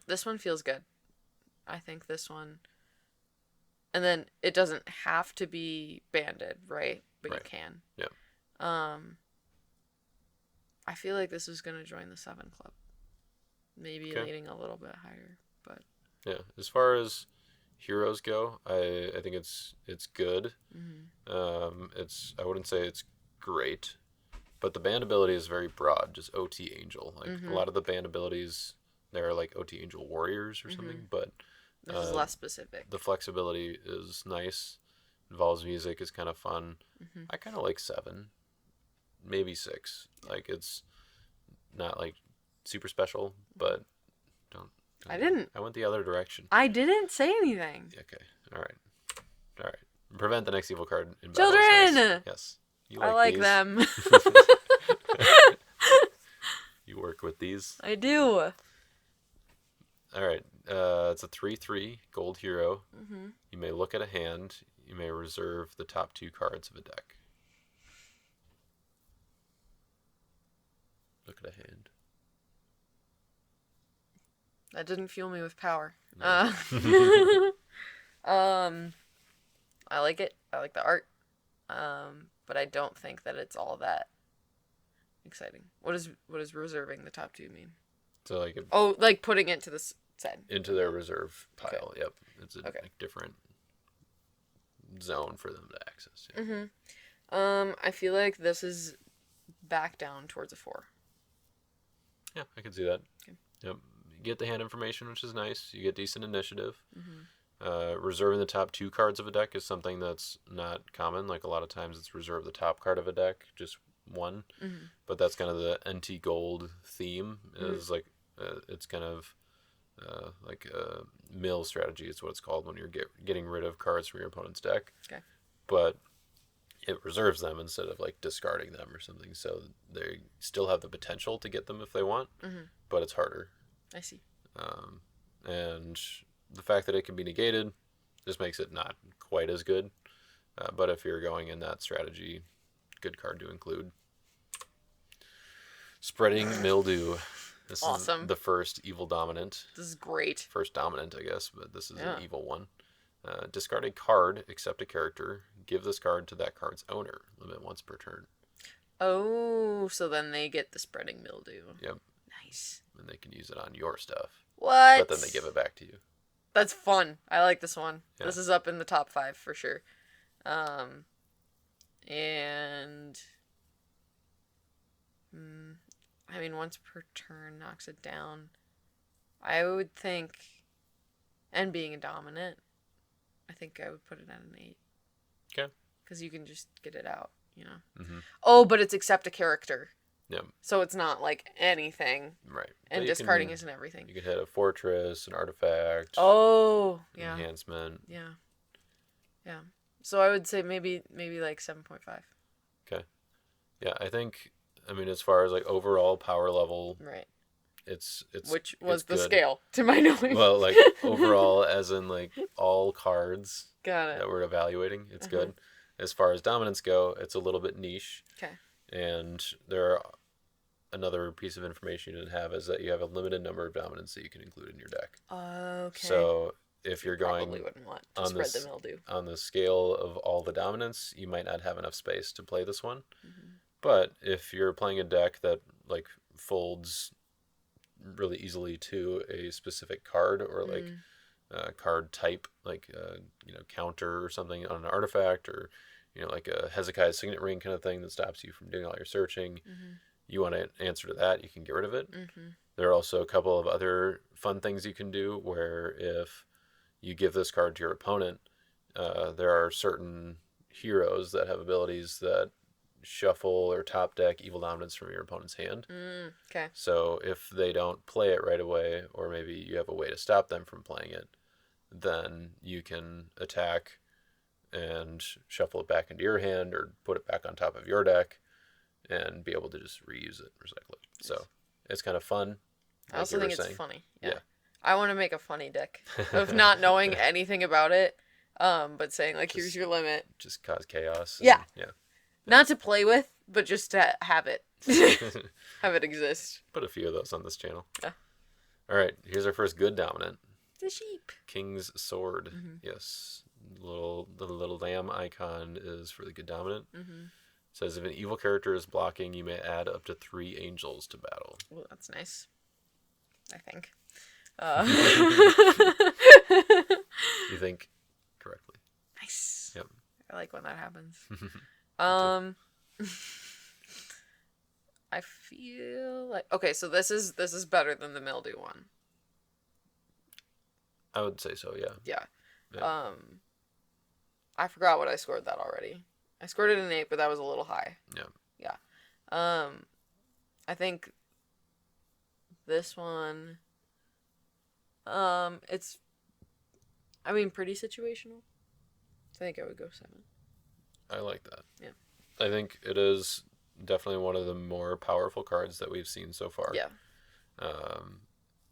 This one feels good. I think this one. And then it doesn't have to be banded, right? But Right. you can. Yeah. I feel like this is going to join the 7 club. Maybe Okay. leading a little bit higher, but Yeah, as far as heroes go, I think it's good. I wouldn't say it's great, but the band ability is very broad, just OT Angel. Like a lot of the band abilities, they're like OT Angel Warriors or something, but this is less specific. the flexibility is nice. Involves music is kind of fun. I kind of like 7, maybe 6. Like it's not like super special, but don't. I didn't. I went the other direction. I didn't say anything. Okay. All right. Prevent the next evil card in battle. Children! Nice. Yes. You I like these? them. You work with these. I do. All right. It's a 3/3 gold hero. You may look at a hand. You may reserve the top 2 cards of a deck. Look at a hand. That didn't fuel me with power. No. I like it. I like the art. But I don't think that it's all that exciting. What does reserving the top 2 mean? So like like putting it to the side. into their reserve pile. Okay. Yep. It's a like, different zone for them to access. Yeah. I feel like this is back down towards a 4. Yeah, I can see that. Okay. Yep. You get the hand information, which is nice. You get decent initiative. Reserving the top 2 cards of a deck is something that's not common. Like a lot of times it's reserve the top card of a deck, just 1. But that's kind of the NT Gold theme. Is like it's kind of like a mill strategy is what it's called when you're getting rid of cards from your opponent's deck. Okay. But it reserves them instead of like discarding them or something, so they still have the potential to get them if they want, but it's harder. I see. And the fact that it can be negated just makes it not quite as good. But if you're going in that strategy, good card to include. Spreading Mildew. This Awesome. is the first evil dominant. This is great. First dominant, I guess, but this is an evil one. Discard a card, except a character. Give this card to that card's owner. Limit once per turn. Oh, so then they get the spreading mildew. Yep. Nice. And they can use it on your stuff. What? But then they give it back to you. That's fun. I like this one. Yeah. This is up in the top 5 for sure. And I mean, once per turn knocks it down. I would think, and being a dominant, I think I would put it at an 8. Okay. Because you can just get it out, Oh, but it's accept a character. Yep. So it's not like anything. Right. And discarding isn't everything. You can hit a fortress, an artifact. Oh, yeah. Enhancement. Yeah. Yeah. So I would say maybe like 7.5. Okay. Yeah, I think, as far as like overall power level, right. It's which was it's the good. scale to my knowing. Well, like overall, as in like all cards Got it. that we're evaluating, it's good. as far as dominance go, it's a little bit niche. Okay. And there are another piece of information you didn't have is that you have a limited number of dominants that you can include in your deck. Okay. So if you're Probably going wouldn't want to on spread the this mildew. on the scale of all the dominants, you might not have enough space to play this one. Mm-hmm. But if you're playing a deck that like folds really easily to a specific card or like card type, like counter or something on an artifact, or like a Hezekiah's signet ring kind of thing that stops you from doing all your searching. Mm-hmm. You want an answer to that, you can get rid of it. Mm-hmm. There are also a couple of other fun things you can do where if you give this card to your opponent, there are certain heroes that have abilities that shuffle or top deck evil dominance from your opponent's hand. Okay. So if they don't play it right away, or maybe you have a way to stop them from playing it, then you can attack and shuffle it back into your hand or put it back on top of your deck and be able to just reuse it, recycle it. Nice. So it's kind of fun. I also think it's funny. Yeah. I want to make a funny deck of not knowing anything about it, but saying like, here's your limit. Just cause chaos. Yeah. Yeah. Not to play with, but just to have it. Have it exist. Put a few of those on this channel. Yeah. All right, here's our first good dominant. The sheep. King's Sword. Mm-hmm. Yes. The little lamb icon is for the good dominant. Mm-hmm. Says if an evil character is blocking, you may add up to 3 angels to battle. Well, that's nice. I think. You think correctly. Nice. Yep. I like when that happens. I feel like okay, so this is better than the mildew one. I would say so, yeah. Yeah. Yeah. I forgot what I scored that already. I scored it an 8, but that was a little high. Yeah. Yeah. I think this one it's pretty situational. I think I would go 7. I like that. Yeah. I think it is definitely one of the more powerful cards that we've seen so far. Yeah.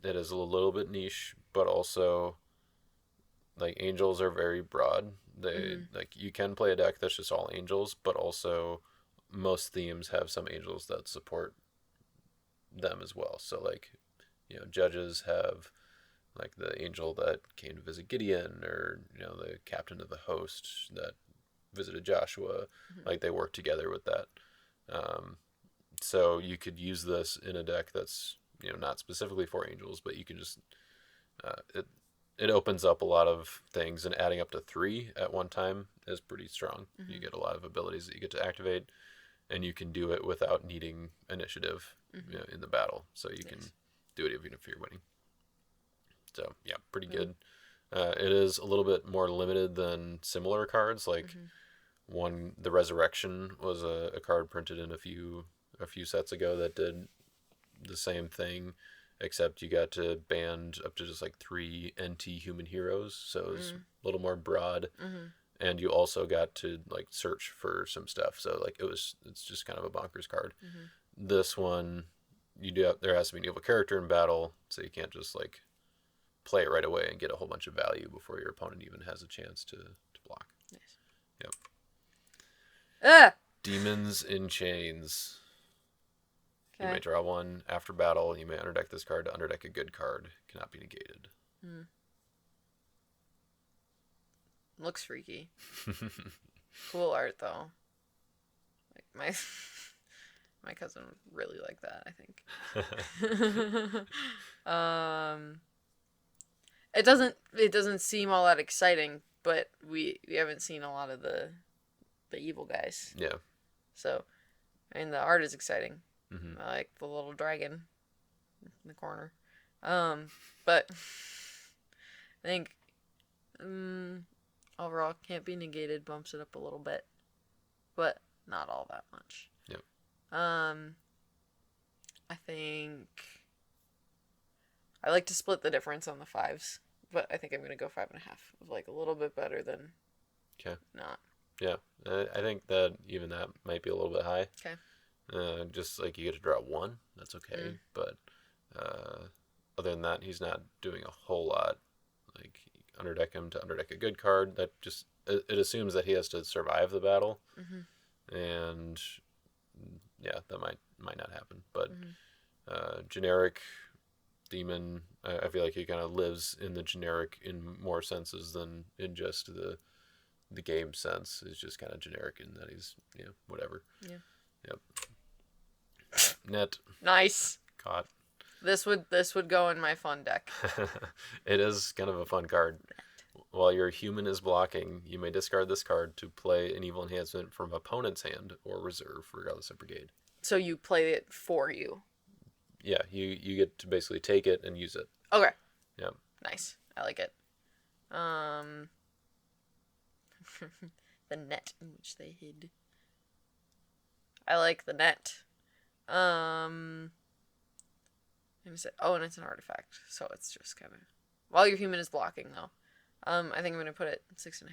It is a little bit niche, but also like angels are very broad. They like you can play a deck that's just all angels, but also most themes have some angels that support them as well. So like, judges have like the angel that came to visit Gideon, or the captain of the host that visited Joshua. Like they work together with that. So you could use this in a deck that's not specifically for angels, but you can just it opens up a lot of things, and adding up to 3 at one time is pretty strong. You get a lot of abilities that you get to activate, and you can do it without needing initiative in the battle. So you can do it even if you're winning. So yeah, pretty good. It is a little bit more limited than similar cards. Like the Resurrection was a card printed in a few sets ago that did the same thing, except you got to band up to just like 3 NT human heroes, so it was a little more broad. And you also got to like search for some stuff, so like it's just kind of a bonkers card. This one, there has to be an evil character in battle, so you can't just like play it right away and get a whole bunch of value before your opponent even has a chance to block. Nice. Yep. Demons in Chains. Okay. You may draw 1 after battle. You may underdeck this card to underdeck a good card. Cannot be negated. Looks freaky. Cool art though. Like my cousin would really like that, I think. It doesn't seem all that exciting, but we haven't seen a lot of the evil guys. Yeah. So, the art is exciting. Mm-hmm. I like the little dragon in the corner. But I think overall can't be negated, bumps it up a little bit, but not all that much. Yep. I think I like to split the difference on the 5s, but I think I'm gonna go 5.5. Of like a little bit better than not. Yeah, I think that even that might be a little bit high. Okay. Just like you get to draw 1, that's okay. But other than that, he's not doing a whole lot. Like underdeck him to underdeck a good card. That just it assumes that he has to survive the battle, and yeah, that might not happen. But generic demon, I feel like he kind of lives in the generic in more senses than in just the game sense. Is just kind of generic in that he's whatever. Yeah. Yep. Net. Nice. Caught. This would go in my fun deck. It is kind of a fun card. While your human is blocking, you may discard this card to play an evil enhancement from opponent's hand or reserve, regardless of brigade. So you play it for you. Yeah, you get to basically take it and use it. Okay. Yeah. Nice. I like it. The net in which they hid. I like the net. And it's an artifact, so it's just kind of while your human is blocking though. I think I'm gonna put it 6.5.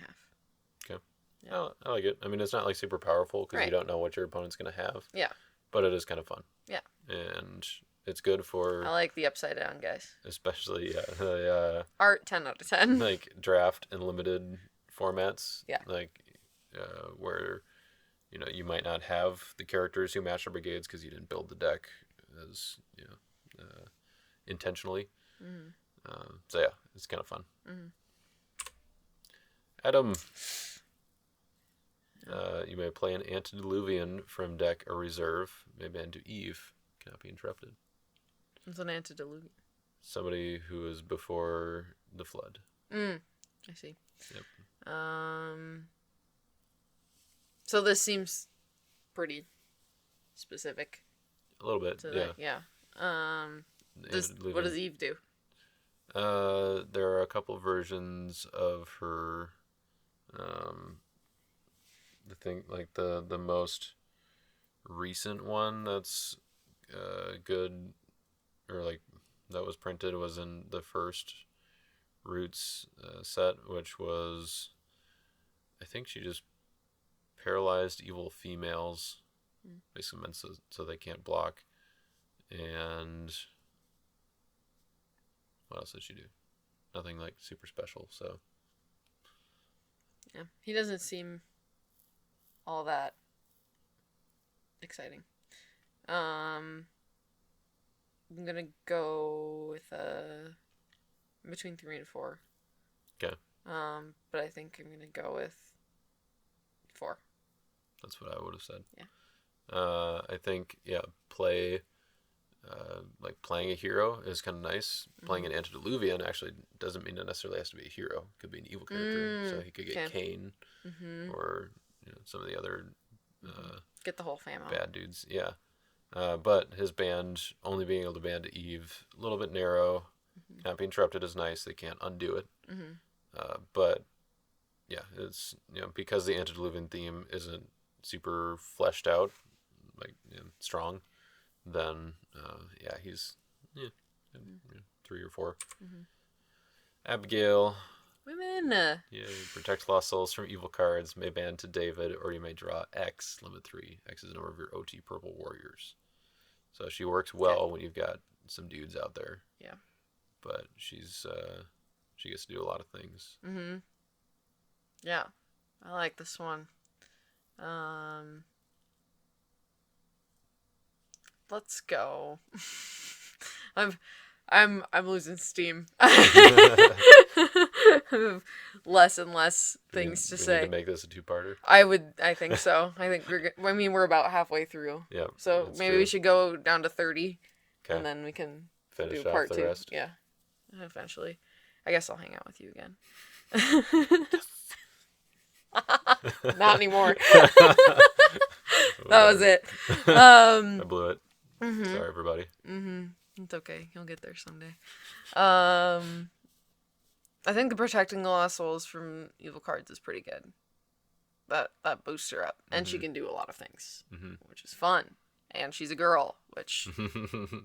Okay. Yeah. Oh, I like it. I mean, it's not like super powerful because Right. you don't know what your opponent's gonna have. Yeah. But it is kind of fun. Yeah. And it's good for I like the upside down guys. especially Art 10 out of 10. like draft and limited formats. Yeah. Like where you might not have the characters who match the brigades because you didn't build the deck as intentionally. So yeah, it's kind of fun. Adam, you may play an Antediluvian from deck or reserve. May ban to Eve. Cannot be interrupted. It's an antediluvian. Somebody who is before the flood. I see. Yep. So this seems pretty specific. A little bit, To yeah. that. Yeah. Antediluvian. What does Eve do? There are a couple versions of her. The thing, like the most recent one that's good, or like that was printed was in the first Roots set, which was, I think she just paralyzed evil females, basically meant so they can't block. And what else did she do? Nothing like super special. So Yeah, he doesn't seem all that exciting. I'm gonna go with between 3 and 4. okay, But I think I'm gonna go with 4. that's what I would have said. Yeah. I think play. Like playing a hero is kind of nice. Playing an Antediluvian actually doesn't mean it necessarily has to be a hero. It could be an evil character. So he could get Kane or some of the other Get the whole fam out. bad dudes. Yeah. But his band only being able to ban to Eve, a little bit narrow. Not be interrupted is nice. They can't undo it. But yeah, it's because the Antediluvian theme isn't super fleshed out, like strong. Then he's 3 or 4. Abigail. Women. Yeah, protect lost souls from evil cards. May ban to David, or you may draw X. Limit 3. X is the number of your OT purple warriors. So she works well when you've got some dudes out there. Yeah. But she gets to do a lot of things. Yeah, I like this one. Let's go. I'm losing steam. I have less and less things to we say. Need to make this a 2-parter. I think so. I think we're about halfway through. Yeah. So maybe we should go down to 30. Okay. And then we can Finish do off part the 2. rest. Yeah. Eventually. I guess I'll hang out with you again. Not anymore. That was it. I blew it. Sorry, everybody. It's okay. You'll get there someday. I think the protecting the lost souls from evil cards is pretty good. That boosts her up, and she can do a lot of things, which is fun. And she's a girl, which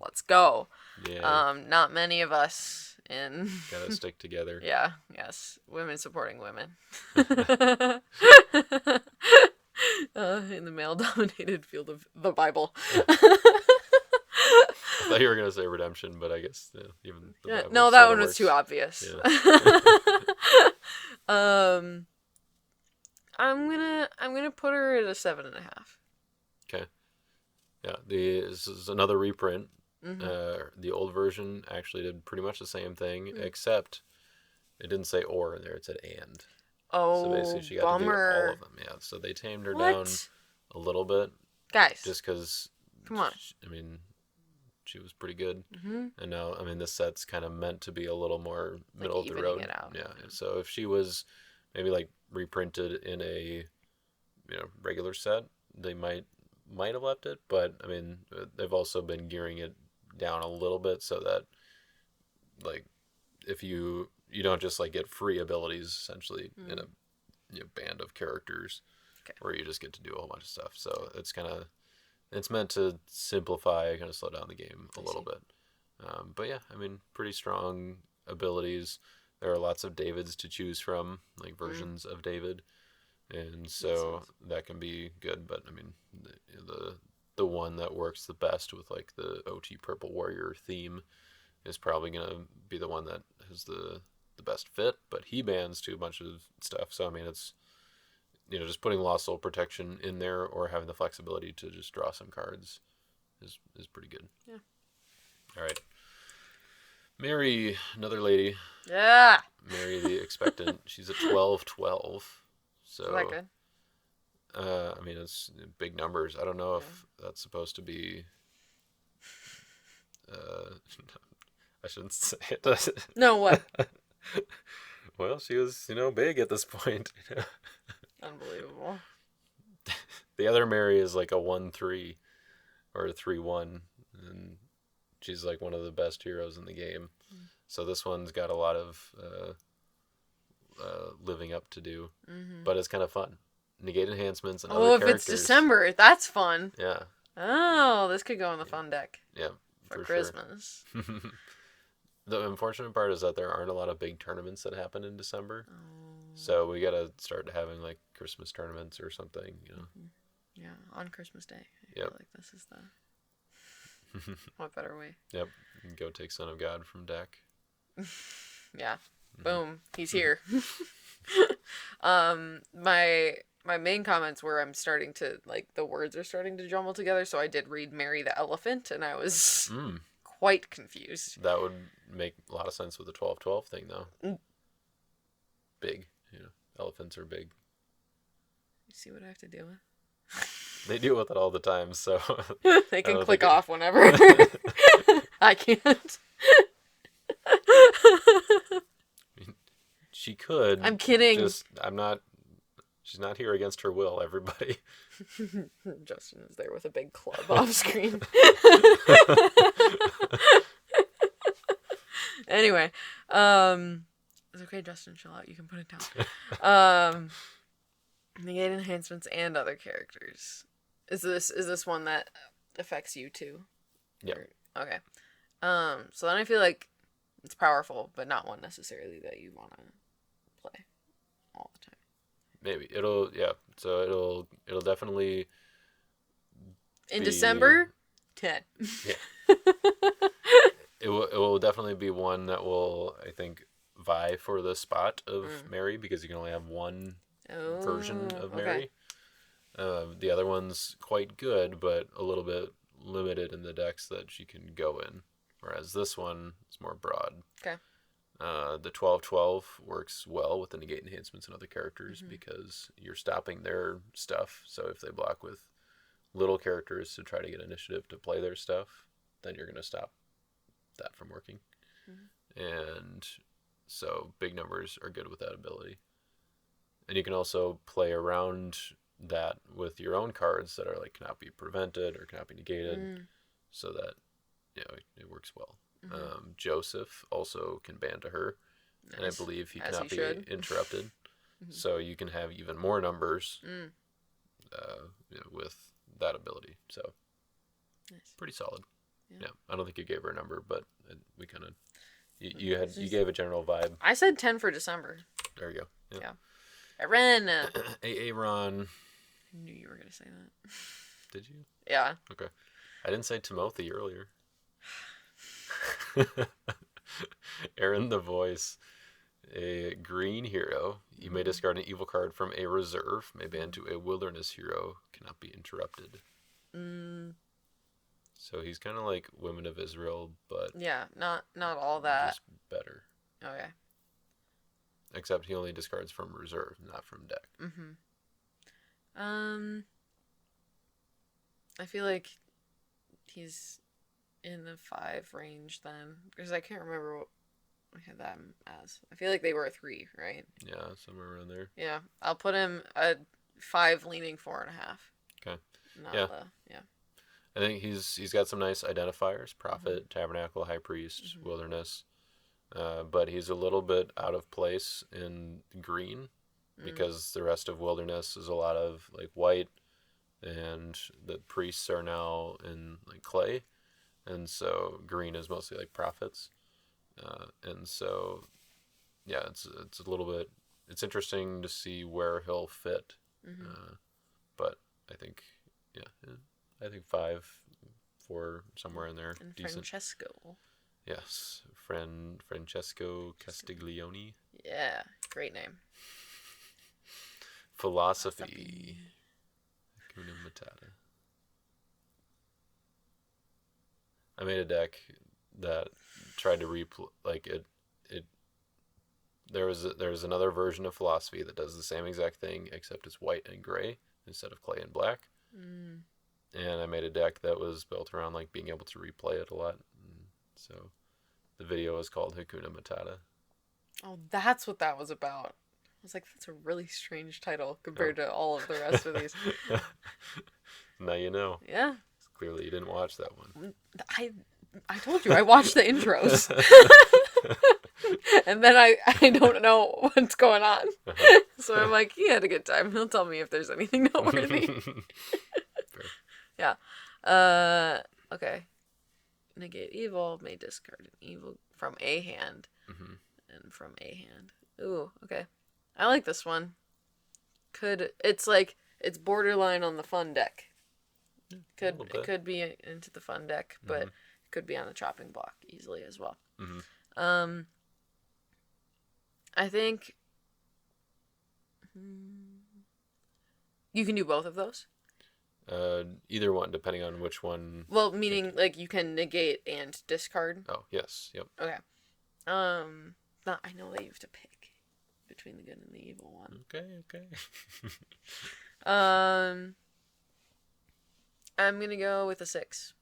let's go. Yeah. Not many of us in. Gotta stick together. Yeah. Yes. Women supporting women. In the male-dominated field of the Bible. I thought you were gonna say redemption, but I guess even the Bible No, that sorta one was works. too obvious. Yeah. I'm gonna put her at a 7.5. Okay. Yeah. This is another reprint. Mm-hmm. The old version actually did pretty much the same thing, Mm. except it didn't say or in there; it said and. So basically, Oh, she got to do all bummer. of them. Yeah. So they tamed her down What? a little bit, Guys, just because. come on. I mean, she was pretty good. Mm-hmm. And now, I mean, this set's kind of meant to be a little more Like middle of the evening road. it out. Yeah. So if she was maybe like reprinted in a regular set, they might have left it. But I mean, they've also been gearing it down a little bit so that like if you don't just like get free abilities essentially in a band of characters, Okay. where you just get to do a whole bunch of stuff. So it's meant to simplify, kind of slow down the game a little bit. But yeah, I mean, pretty strong abilities. There are lots of Davids to choose from, like versions of David, and so that can be good. But I mean, the one that works the best with like the OT Purple Warrior theme is probably gonna be the one that has the best fit. But he bans too much of stuff, so I mean, it's just putting Lost Soul Protection in there or having the flexibility to just draw some cards is pretty good. Yeah. All right. Mary, another lady. Yeah. Mary the Expectant. She's a 12/12. So Is that good? I mean, it's big numbers. I don't know if that's supposed to be. Uh, I shouldn't say it. No, what? Well, she was, big at this point. Unbelievable. The other Mary is like a 1/3 or a 3/1, and she's like one of the best heroes in the game. So this one's got a lot of living up to do, but it's kind of fun. Negate enhancements and other Oh, if characters. it's December, that's fun. Yeah. Oh, this could go in the fun deck Yeah, for for Christmas. Sure. The unfortunate part is that there aren't a lot of big tournaments that happen in December. So we gotta start having like Christmas tournaments or something, Yeah, on Christmas Day. I Yep. feel like this is the what better way? Yep. Go take Son of God from deck. Yeah. Boom. He's here. My main comments were I'm starting to like the words are starting to jumble together, so I did read Mary the Elephant and I was quite confused. That would make a lot of sense with the 12/12 thing though. Big, elephants are big. You see what I have to deal with? They deal with it all the time, so They can click off whenever. I can't. She could. I'm kidding. She's not here against her will, everybody. Justin is there with a big club off screen. Anyway, it's okay, Justin. Chill out. You can put it down. Negate enhancements and other characters. Is this one that affects you too? Yeah. Okay. So then I feel like it's powerful, but not one necessarily that you want to play all the time. Maybe so it'll definitely In be, December, 10. Yeah. It will definitely be one that will, I think, vie for the spot of Mary because you can only have one version of Mary. The other one's quite good, but a little bit limited in the decks that she can go in. Whereas this one is more broad. Okay. The 12/12 works well with the negate enhancements and other characters because you're stopping their stuff. So if they block with little characters to try to get initiative to play their stuff, then you're going to stop that from working. And so big numbers are good with that ability. And you can also play around that with your own cards that are like cannot be prevented or cannot be negated, so that it works well. Joseph also can ban to her, and I believe he cannot be interrupted. So you can have even more numbers with that ability. So pretty solid. Yeah, I don't think you gave her a number, but we kind of you gave a general vibe. I said 10 for December. There you go. Yeah. Aaron. Aaron. I knew you were gonna say that. Did you? Yeah. Okay. I didn't say Timothy earlier. Aaron the Voice, a green hero. You may discard an evil card from a reserve. May ban to a wilderness hero. Cannot be interrupted. Mm, So he's kind of like Women of Israel, but yeah, not all that. just better. Okay. Except he only discards from reserve, not from deck. I feel like he's in the 5 range then, because I can't remember what I had that as. I feel like they were a 3, right? Yeah, somewhere around there. Yeah, I'll put him a 5 leaning 4.5. Okay. Not Yeah. yeah. I think he's got some nice identifiers: Prophet, Tabernacle, High Priest, Wilderness. But he's a little bit out of place in green because the rest of Wilderness is a lot of like white, and the priests are now in like clay, and so green is mostly like prophets, and so yeah, it's a little bit. It's interesting to see where he'll fit, but I think yeah, I think 5, 4 somewhere in there, And decent. Francesco. Yes, Francesco Castiglione. Yeah, great name. Philosophy. Hakuna Matata. I made a deck that tried to like it. There's another version of philosophy that does the same exact thing, except it's white and gray instead of clay and black. And I made a deck that was built around like being able to replay it a lot. So the video is called Hakuna Matata. Oh, that's what that was about. I was like, that's a really strange title compared to all of the rest of these. Now you know. Yeah. Clearly you didn't watch that one. I told you, I watched the intros. And then I don't know what's going on. So I'm like, he had a good time. He'll tell me if there's anything noteworthy. Yeah. Okay. Negate evil. May discard an evil from a hand. And from a hand. Ooh, okay. I like this one. It's borderline on the fun deck. It could be into the fun deck, but it could be on the chopping block easily as well. I think you can do both of those. Either one, depending on which one. Well, meaning like you can negate and discard. Oh yes, yep. Okay. I know that you have to pick between the good and the evil one. Okay. I'm gonna go with a 6.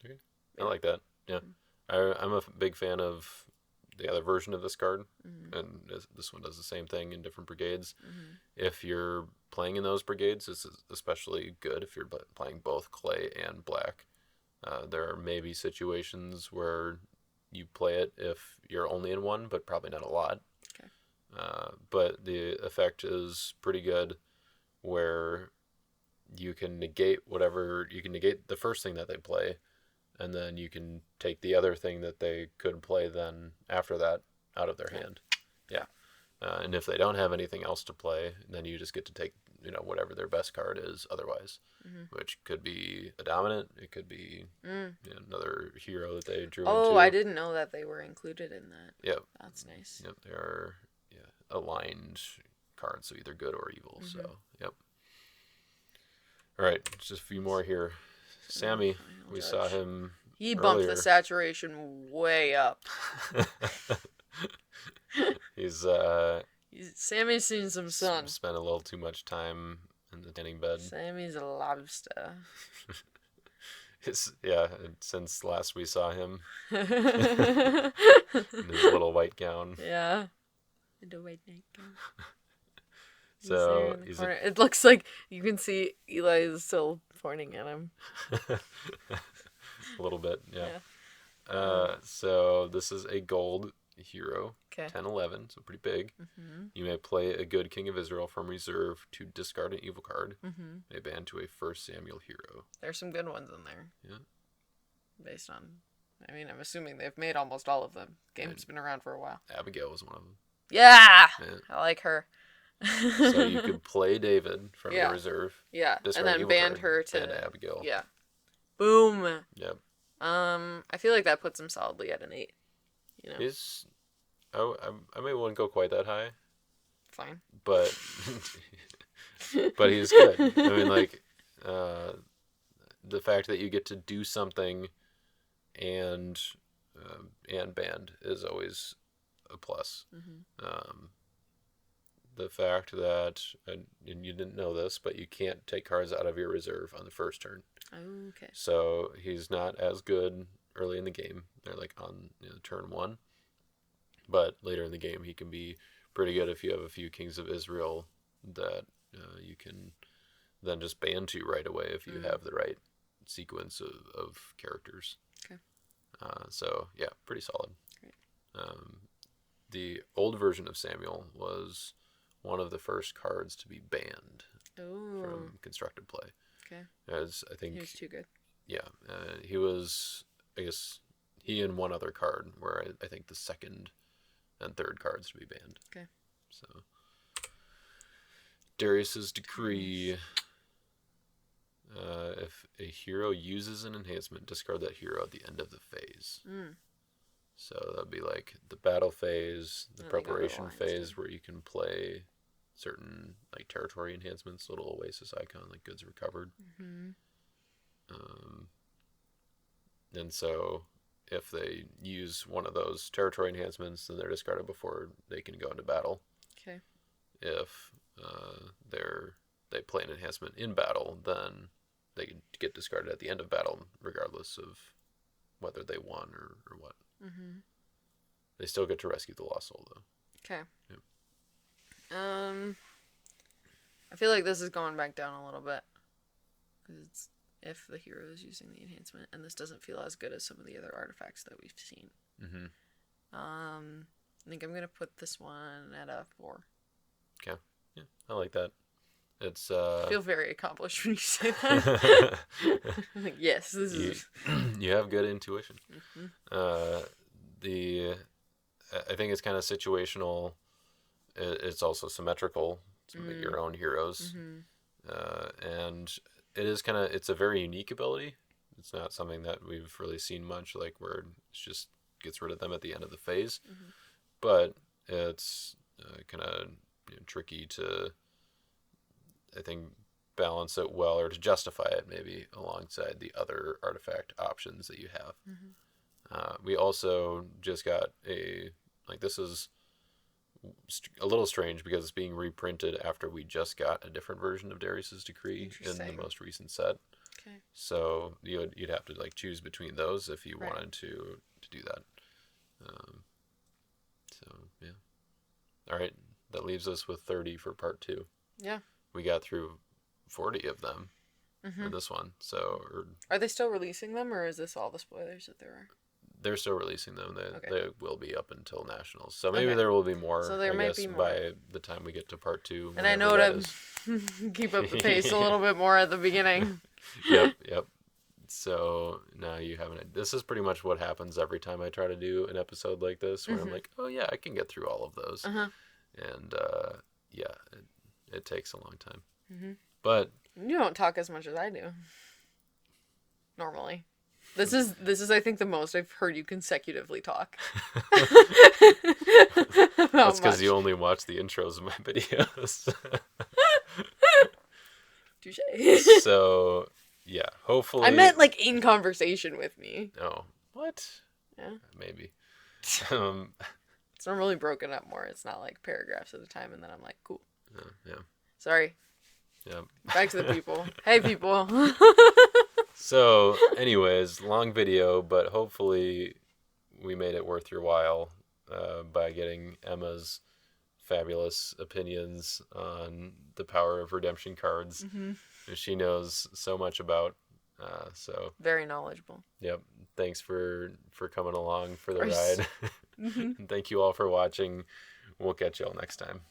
Okay. I like that. Yeah, I'm a big fan of the other version of this card, and this one does the same thing in different brigades. If you're playing in those brigades, this is especially good if you're playing both clay and black. There may be situations where you play it if you're only in one, but probably not a lot. Okay. But the effect is pretty good, where you can negate the first thing that they play, and then you can take the other thing that they could play then after that out of their hand. Yeah. And if they don't have anything else to play, then you just get to take, whatever their best card is otherwise, which could be a dominant. It could be another hero that they drew into. Oh, I didn't know that they were included in that. Yep. That's nice. Yep, they are aligned cards, so either good or evil. So, yep. All right, just a few more here. Sammy, we saw him. He bumped earlier. the saturation way up. Sammy's seen some sun. Spent a little too much time in the tanning bed. Sammy's a lobster. Since last we saw him in his little white gown. Yeah, in the white nightgown. So it looks like you can see Eli is still pointing at him. A little bit, yeah. So this is a gold hero, 10/11, so pretty big. You may play a good King of Israel from reserve to discard an evil card. May ban to a 1st Samuel hero. There's some good ones in there. Yeah. Based on, I'm assuming they've made almost all of them. Game's been around for a while. Abigail was one of them. Yeah! I like her. So you could play David from the reserve. Yeah, and then ban her to and Abigail. Yeah. Boom. Yep. I I feel like that puts him solidly at an 8. You know, He's I maybe wouldn't go quite that high, fine. but but he's good. I mean, like, the fact that you get to do something and and band is always a plus. Mm-hmm. The fact that, and you didn't know this, but you can't take cards out of your reserve on the first turn. Okay. So he's not as good early in the game. They're like on turn 1, but later in the game he can be pretty good if you have a few Kings of Israel that you can then just ban to right away if you have the right sequence of characters. Okay. So yeah, pretty solid. Great. The old version of Samuel was one of the first cards to be banned from constructed play. Okay. As I think he was too good. Yeah, he was. I guess he and one other card were I think the second and third cards to be banned. Okay. So Darius's decree. If a hero uses an enhancement, discard that hero at the end of the phase. So that'd be like the battle phase, the preparation phase, where you can play certain like territory enhancements, little oasis icon, like goods recovered. Mm-hmm. And so if they use one of those territory enhancements, then they're discarded before they can go into battle. Okay. If they play an enhancement in battle, then they get discarded at the end of battle, regardless of whether they won or what. Mm-hmm. They still get to rescue the lost soul, though. Okay. Yep. I feel like this is going back down a little bit. Because it's if the hero is using the enhancement, and this doesn't feel as good as some of the other artifacts that we've seen. Mm-hmm. I think I'm going to put this one at a 4. Okay. Yeah, I like that. It's I feel very accomplished when you say that. Like, yes, this is. You have good intuition. Mm-hmm. I think it's kind of situational. It's also symmetrical to your own heroes, and it's a very unique ability. It's not something that we've really seen much, like where it just gets rid of them at the end of the phase. But it's kind of tricky to, I think, balance it well, or to justify it maybe alongside the other artifact options that you have. We also just got this is a little strange because it's being reprinted after we just got a different version of Darius's Decree in the most recent set. Okay. So you'd have to choose between those if you wanted to do that. So yeah. All right, that leaves us with 30 for part 2. Yeah. We got through 40 of them in this one. So are they still releasing them, or is this all the spoilers that there are? They're still releasing them. They will be up until Nationals. So maybe there will be more. So there might be more by the time we get to part 2. And I know to keep up the pace a little bit more at the beginning. Yep. So now you have this is pretty much what happens every time I try to do an episode like this, where I'm like, oh yeah, I can get through all of those. And yeah, it takes a long time. But you don't talk as much as I do normally. This is I think the most I've heard you consecutively talk. That's because you only watch the intros of my videos. Touché. So yeah, hopefully. I meant in conversation with me. Oh, what? Yeah. Maybe. It's normally broken up more. It's not like paragraphs at a time, and then I'm like, cool. Yeah. Sorry. Yeah. Back to the people. Hey, people. So, anyways, long video, but hopefully we made it worth your while by getting Emma's fabulous opinions on the power of redemption cards. She knows so much about. So very knowledgeable. Yep. Thanks for coming along for the ride. And thank you all for watching. We'll catch you all next time.